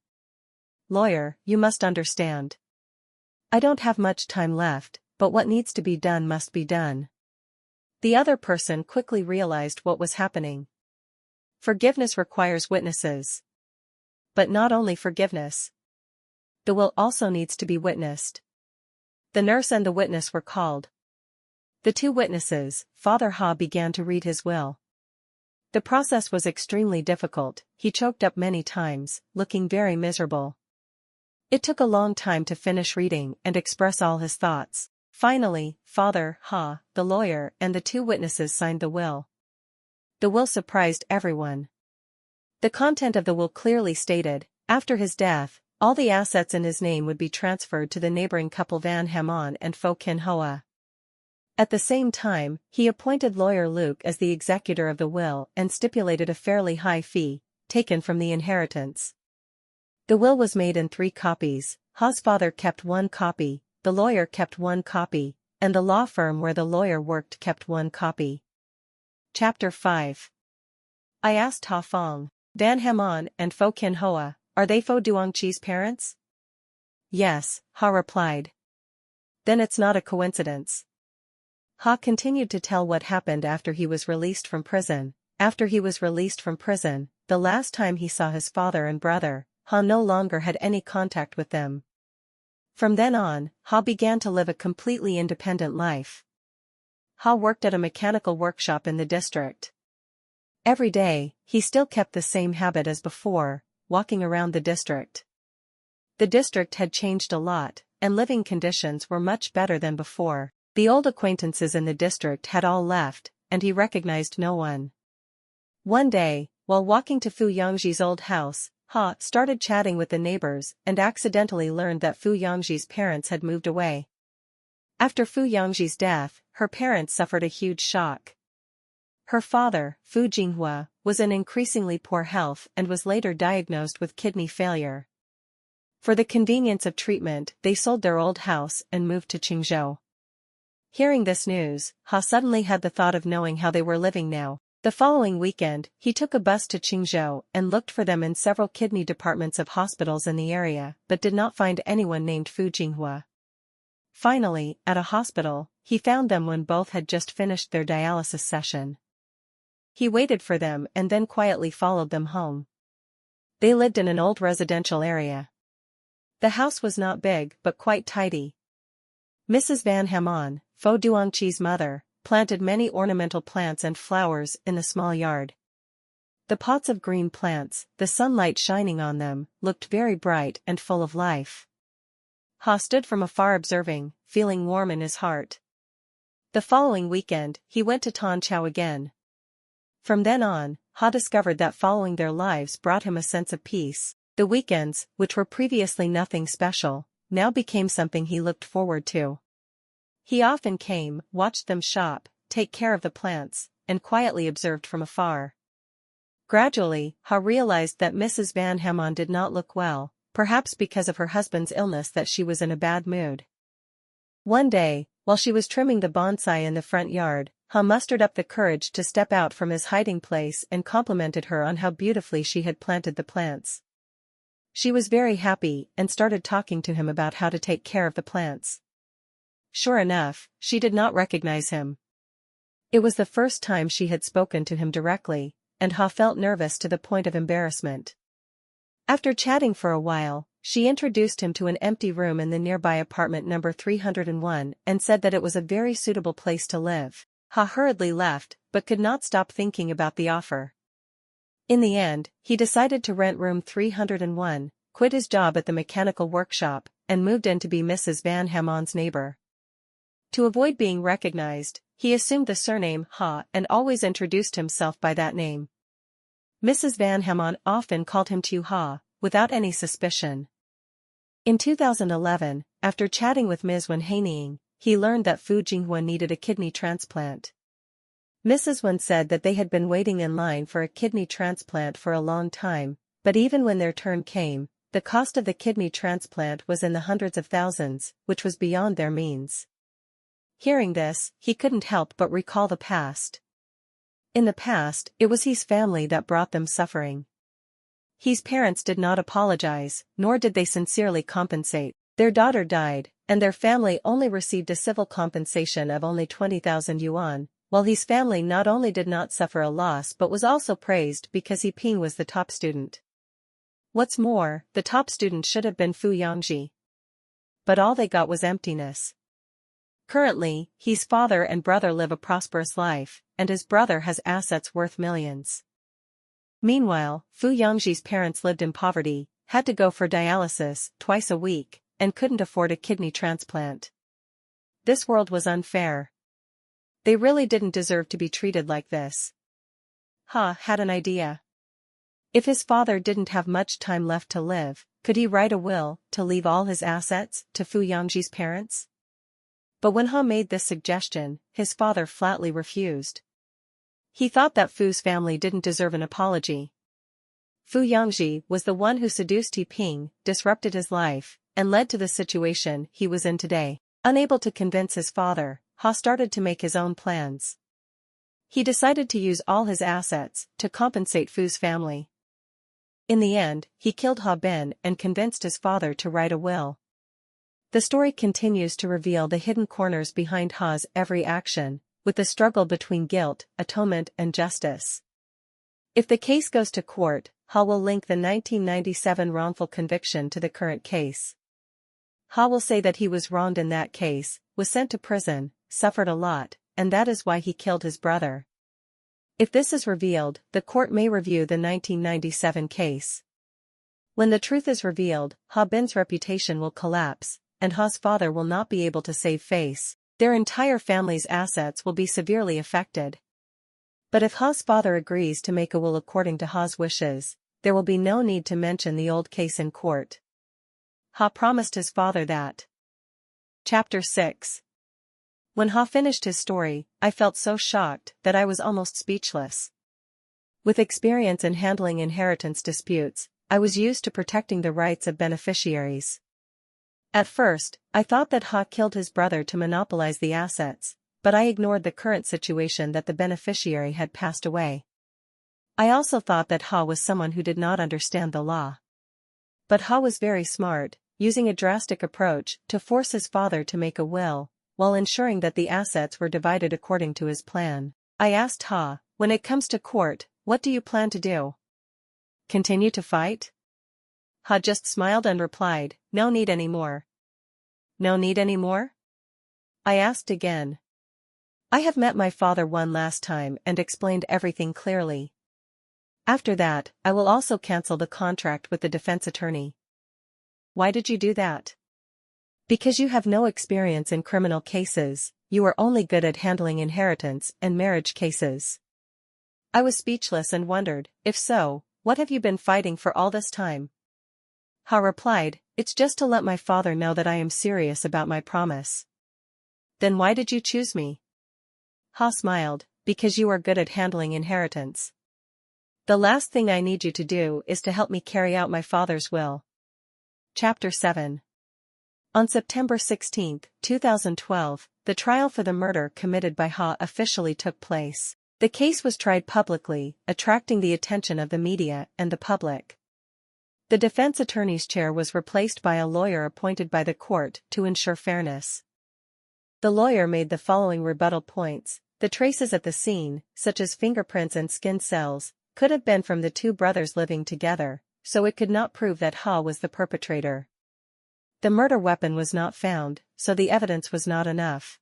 Lawyer, you must understand. I don't have much time left, but what needs to be done must be done." The other person quickly realized what was happening. Forgiveness requires witnesses. But not only forgiveness. The will also needs to be witnessed. The nurse and the witness were called. The two witnesses, Father Ha began to read his will. The process was extremely difficult, he choked up many times, looking very miserable. It took a long time to finish reading and express all his thoughts. Finally, Father Ha, the lawyer, and the two witnesses signed the will. The will surprised everyone. The content of the will clearly stated, after his death, All the assets in his name would be transferred to the neighboring couple Van Hamon and Pho Kin Hoa. At the same time, he appointed lawyer Luke as the executor of the will and stipulated a fairly high fee, taken from the inheritance. The will was made in 3 copies. Ha's father kept 1 copy, the lawyer kept 1 copy, and the law firm where the lawyer worked kept 1 copy. Chapter 5. I asked Ha Fong, Van Hamon and Pho Kin Hoa, are they Pho Duongchi's parents? Yes, Ha replied. Then it's not a coincidence. Ha continued to tell what happened after he was released from prison. After he was released from prison, the last time he saw his father and brother, Ha no longer had any contact with them. From then on, Ha began to live a completely independent life. Ha worked at a mechanical workshop in the district. Every day, he still kept the same habit as before, walking around the district. The district had changed a lot, and living conditions were much better than before. The old acquaintances in the district had all left, and he recognized no one. One day, while walking to Fu Yangji's old house, Ha started chatting with the neighbors and accidentally learned that Fu Yangji's parents had moved away. After Fu Yangji's death, her parents suffered a huge shock. Her father, Fu Jinghua, was in increasingly poor health and was later diagnosed with kidney failure. For the convenience of treatment, they sold their old house and moved to Qingzhou. Hearing this news, Ha suddenly had the thought of knowing how they were living now. The following weekend, he took a bus to Qingzhou and looked for them in several kidney departments of hospitals in the area, but did not find anyone named Fu Jinghua. Finally, at a hospital, he found them when both had just finished their dialysis session. He waited for them and then quietly followed them home. They lived in an old residential area. The house was not big but quite tidy. Mrs. Van Hamon, Pho Duongchi's mother, planted many ornamental plants and flowers in the small yard. The pots of green plants, the sunlight shining on them, looked very bright and full of life. Ha stood from afar observing, feeling warm in his heart. The following weekend, he went to Tanqiao again. From then on, Ha discovered that following their lives brought him a sense of peace. The weekends, which were previously nothing special, now became something he looked forward to. He often came, watched them shop, take care of the plants, and quietly observed from afar. Gradually, Ha realized that Mrs. Van Hamon did not look well, perhaps because of her husband's illness that she was in a bad mood. One day, while she was trimming the bonsai in the front yard, Ha mustered up the courage to step out from his hiding place and complimented her on how beautifully she had planted the plants. She was very happy and started talking to him about how to take care of the plants. Sure enough, she did not recognize him. It was the first time she had spoken to him directly, and Ha felt nervous to the point of embarrassment. After chatting for a while, she introduced him to an empty room in the nearby apartment number 301 and said that it was a very suitable place to live. Ha hurriedly left, but could not stop thinking about the offer. In the end, he decided to rent room 301, quit his job at the mechanical workshop, and moved in to be Mrs. Van Hamon's neighbor. To avoid being recognized, he assumed the surname Ha and always introduced himself by that name. Mrs. Van Hamon often called him Tu Ha, without any suspicion. In 2011, after chatting with Ms. Wen Haining, he learned that Fu Jinghua needed a kidney transplant. Mrs. Wen said that they had been waiting in line for a kidney transplant for a long time, but even when their turn came, the cost of the kidney transplant was in the hundreds of thousands, which was beyond their means. Hearing this, he couldn't help but recall the past. In the past, it was his family that brought them suffering. His parents did not apologize, nor did they sincerely compensate. Their daughter died, and their family only received a civil compensation of only 20,000 yuan, while his family not only did not suffer a loss but was also praised because He Ping was the top student. What's more, the top student should have been Fu Yangji. But all they got was emptiness. Currently, his father and brother live a prosperous life, and his brother has assets worth millions. Meanwhile, Fu Yangji's parents lived in poverty, had to go for dialysis twice a week, and couldn't afford a kidney transplant. This world was unfair. They really didn't deserve to be treated like this. Ha had an idea. If his father didn't have much time left to live, could he write a will to leave all his assets to Fu Yangji's parents? But when Ha made this suggestion, his father flatly refused. He thought that Fu's family didn't deserve an apology. Fu Yangji was the one who seduced He Ping, disrupted his life, and led to the situation he was in today. Unable to convince his father, Ha started to make his own plans. He decided to use all his assets to compensate Fu's family. In the end, he killed Ha Bin and convinced his father to write a will. The story continues to reveal the hidden corners behind Ha's every action, with the struggle between guilt, atonement and justice. If the case goes to court, Ha will link the 1997 wrongful conviction to the current case. Ha will say that he was wronged in that case, was sent to prison, suffered a lot, and that is why he killed his brother. If this is revealed, the court may review the 1997 case. When the truth is revealed, Ha Bin's reputation will collapse, and Ha's father will not be able to save face. Their entire family's assets will be severely affected. But if Ha's father agrees to make a will according to Ha's wishes, there will be no need to mention the old case in court. Ha promised his father that. Chapter 6. When Ha finished his story, I felt so shocked that I was almost speechless. With experience in handling inheritance disputes, I was used to protecting the rights of beneficiaries. At first, I thought that Ha killed his brother to monopolize the assets, but I ignored the current situation that the beneficiary had passed away. I also thought that Ha was someone who did not understand the law. But Ha was very smart, using a drastic approach to force his father to make a will, while ensuring that the assets were divided according to his plan. I asked Ha, when it comes to court, what do you plan to do? Continue to fight? Ha just smiled and replied, no need anymore. No need anymore? I asked again. I have met my father one last time and explained everything clearly. After that, I will also cancel the contract with the defense attorney. Why did you do that? Because you have no experience in criminal cases, you are only good at handling inheritance and marriage cases. I was speechless and wondered, if so, what have you been fighting for all this time? Ha replied, it's just to let my father know that I am serious about my promise. Then why did you choose me? Ha smiled, because you are good at handling inheritance. The last thing I need you to do is to help me carry out my father's will. Chapter 7. On September 16, 2012, the trial for the murder committed by Ha officially took place. The case was tried publicly, attracting the attention of the media and the public. The defense attorney's chair was replaced by a lawyer appointed by the court to ensure fairness. The lawyer made the following rebuttal points. The traces at the scene, such as fingerprints and skin cells, could have been from the two brothers living together, so it could not prove that Ha was the perpetrator. The murder weapon was not found, so the evidence was not enough.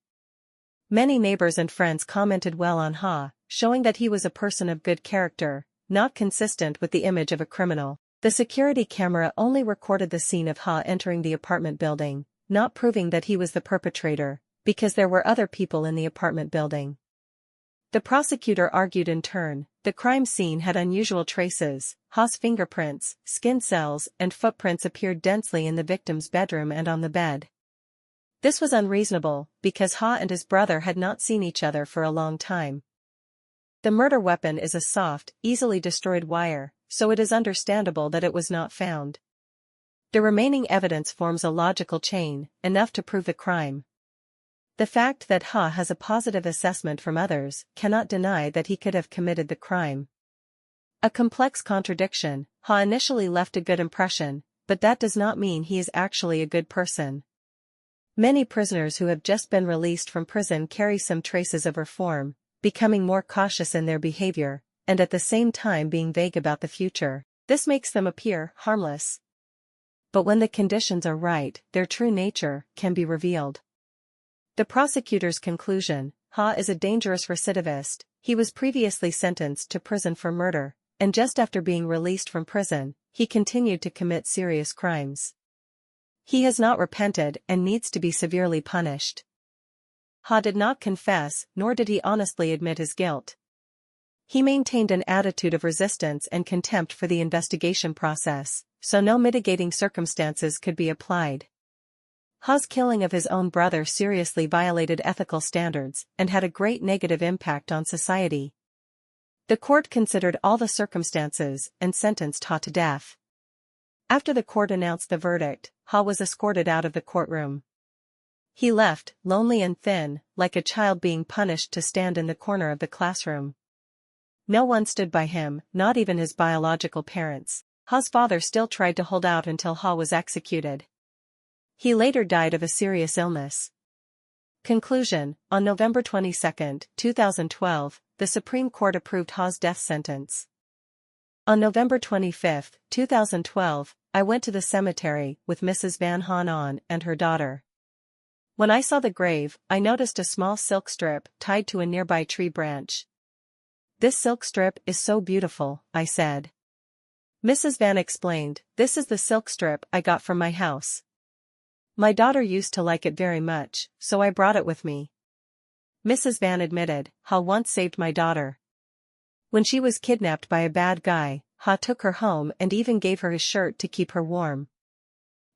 Many neighbors and friends commented well on Ha, showing that he was a person of good character, not consistent with the image of a criminal. The security camera only recorded the scene of Ha entering the apartment building, not proving that he was the perpetrator, because there were other people in the apartment building. The prosecutor argued in turn, the crime scene had unusual traces. Ha's fingerprints, skin cells, and footprints appeared densely in the victim's bedroom and on the bed. This was unreasonable, because Ha and his brother had not seen each other for a long time. The murder weapon is a soft, easily destroyed wire, so it is understandable that it was not found. The remaining evidence forms a logical chain, enough to prove the crime. The fact that Ha has a positive assessment from others cannot deny that he could have committed the crime. A complex contradiction. Ha initially left a good impression, but that does not mean he is actually a good person. Many prisoners who have just been released from prison carry some traces of reform, becoming more cautious in their behavior, and at the same time being vague about the future. This makes them appear harmless. But when the conditions are right, their true nature can be revealed. The prosecutor's conclusion: Ha is a dangerous recidivist. He was previously sentenced to prison for murder, and just after being released from prison, he continued to commit serious crimes. He has not repented and needs to be severely punished. Ha did not confess, nor did he honestly admit his guilt. He maintained an attitude of resistance and contempt for the investigation process, so no mitigating circumstances could be applied. Ha's killing of his own brother seriously violated ethical standards and had a great negative impact on society. The court considered all the circumstances and sentenced Ha to death. After the court announced the verdict, Ha was escorted out of the courtroom. He left, lonely and thin, like a child being punished, to stand in the corner of the classroom. No one stood by him, not even his biological parents. Ha's father still tried to hold out until Ha was executed. He later died of a serious illness. Conclusion: on November 22, 2012, the Supreme Court approved Ha's death sentence. On November 25, 2012, I went to the cemetery with Mrs. Van Han and her daughter. When I saw the grave, I noticed a small silk strip tied to a nearby tree branch. "This silk strip is so beautiful," I said. Mrs. Van explained, "This is the silk strip I got from my house. My daughter used to like it very much, so I brought it with me." Mrs. Van admitted, "Ha once saved my daughter. When she was kidnapped by a bad guy, Ha took her home and even gave her his shirt to keep her warm."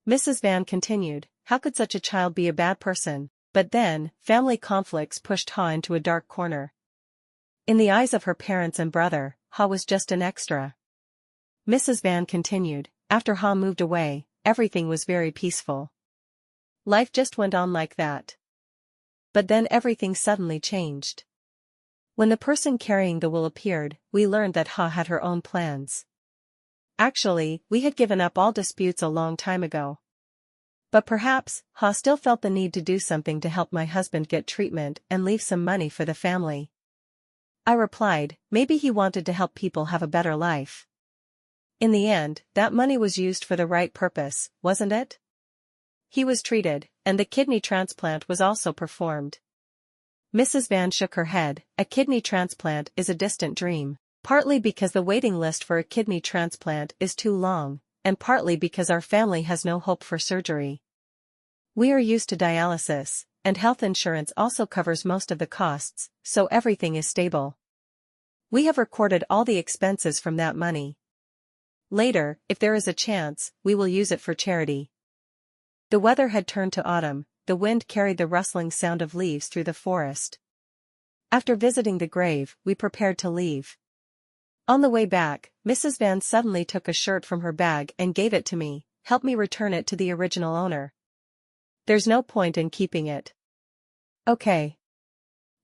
Mrs. Van continued, "How could such a child be a bad person?" But then, family conflicts pushed Ha into a dark corner. In the eyes of her parents and brother, Ha was just an extra. Mrs. Van continued, "After Ha moved away, everything was very peaceful. Life just went on like that. But then everything suddenly changed. When the person carrying the will appeared, we learned that Ha had her own plans. Actually, we had given up all disputes a long time ago. But perhaps, Ha still felt the need to do something to help my husband get treatment and leave some money for the family." I replied, "Maybe he wanted to help people have a better life. In the end, that money was used for the right purpose, wasn't it? He was treated, and the kidney transplant was also performed." Mrs. Van shook her head. "A kidney transplant is a distant dream, partly because the waiting list for a kidney transplant is too long, and partly because our family has no hope for surgery. We are used to dialysis, and health insurance also covers most of the costs, so everything is stable. We have recorded all the expenses from that money. Later, if there is a chance, we will use it for charity." The weather had turned to autumn. The wind carried the rustling sound of leaves through the forest. After visiting the grave, we prepared to leave. On the way back, Mrs. Van suddenly took a shirt from her bag and gave it to me. "Help me return it to the original owner. There's no point in keeping it." Okay.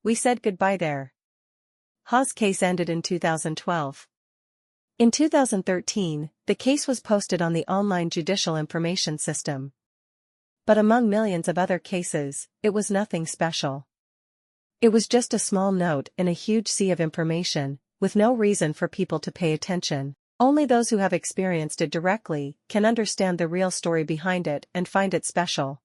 We said goodbye there. Ha's case ended in 2012. In 2013, the case was posted on the online judicial information system. But among millions of other cases, it was nothing special. It was just a small note in a huge sea of information, with no reason for people to pay attention. Only those who have experienced it directly can understand the real story behind it and find it special.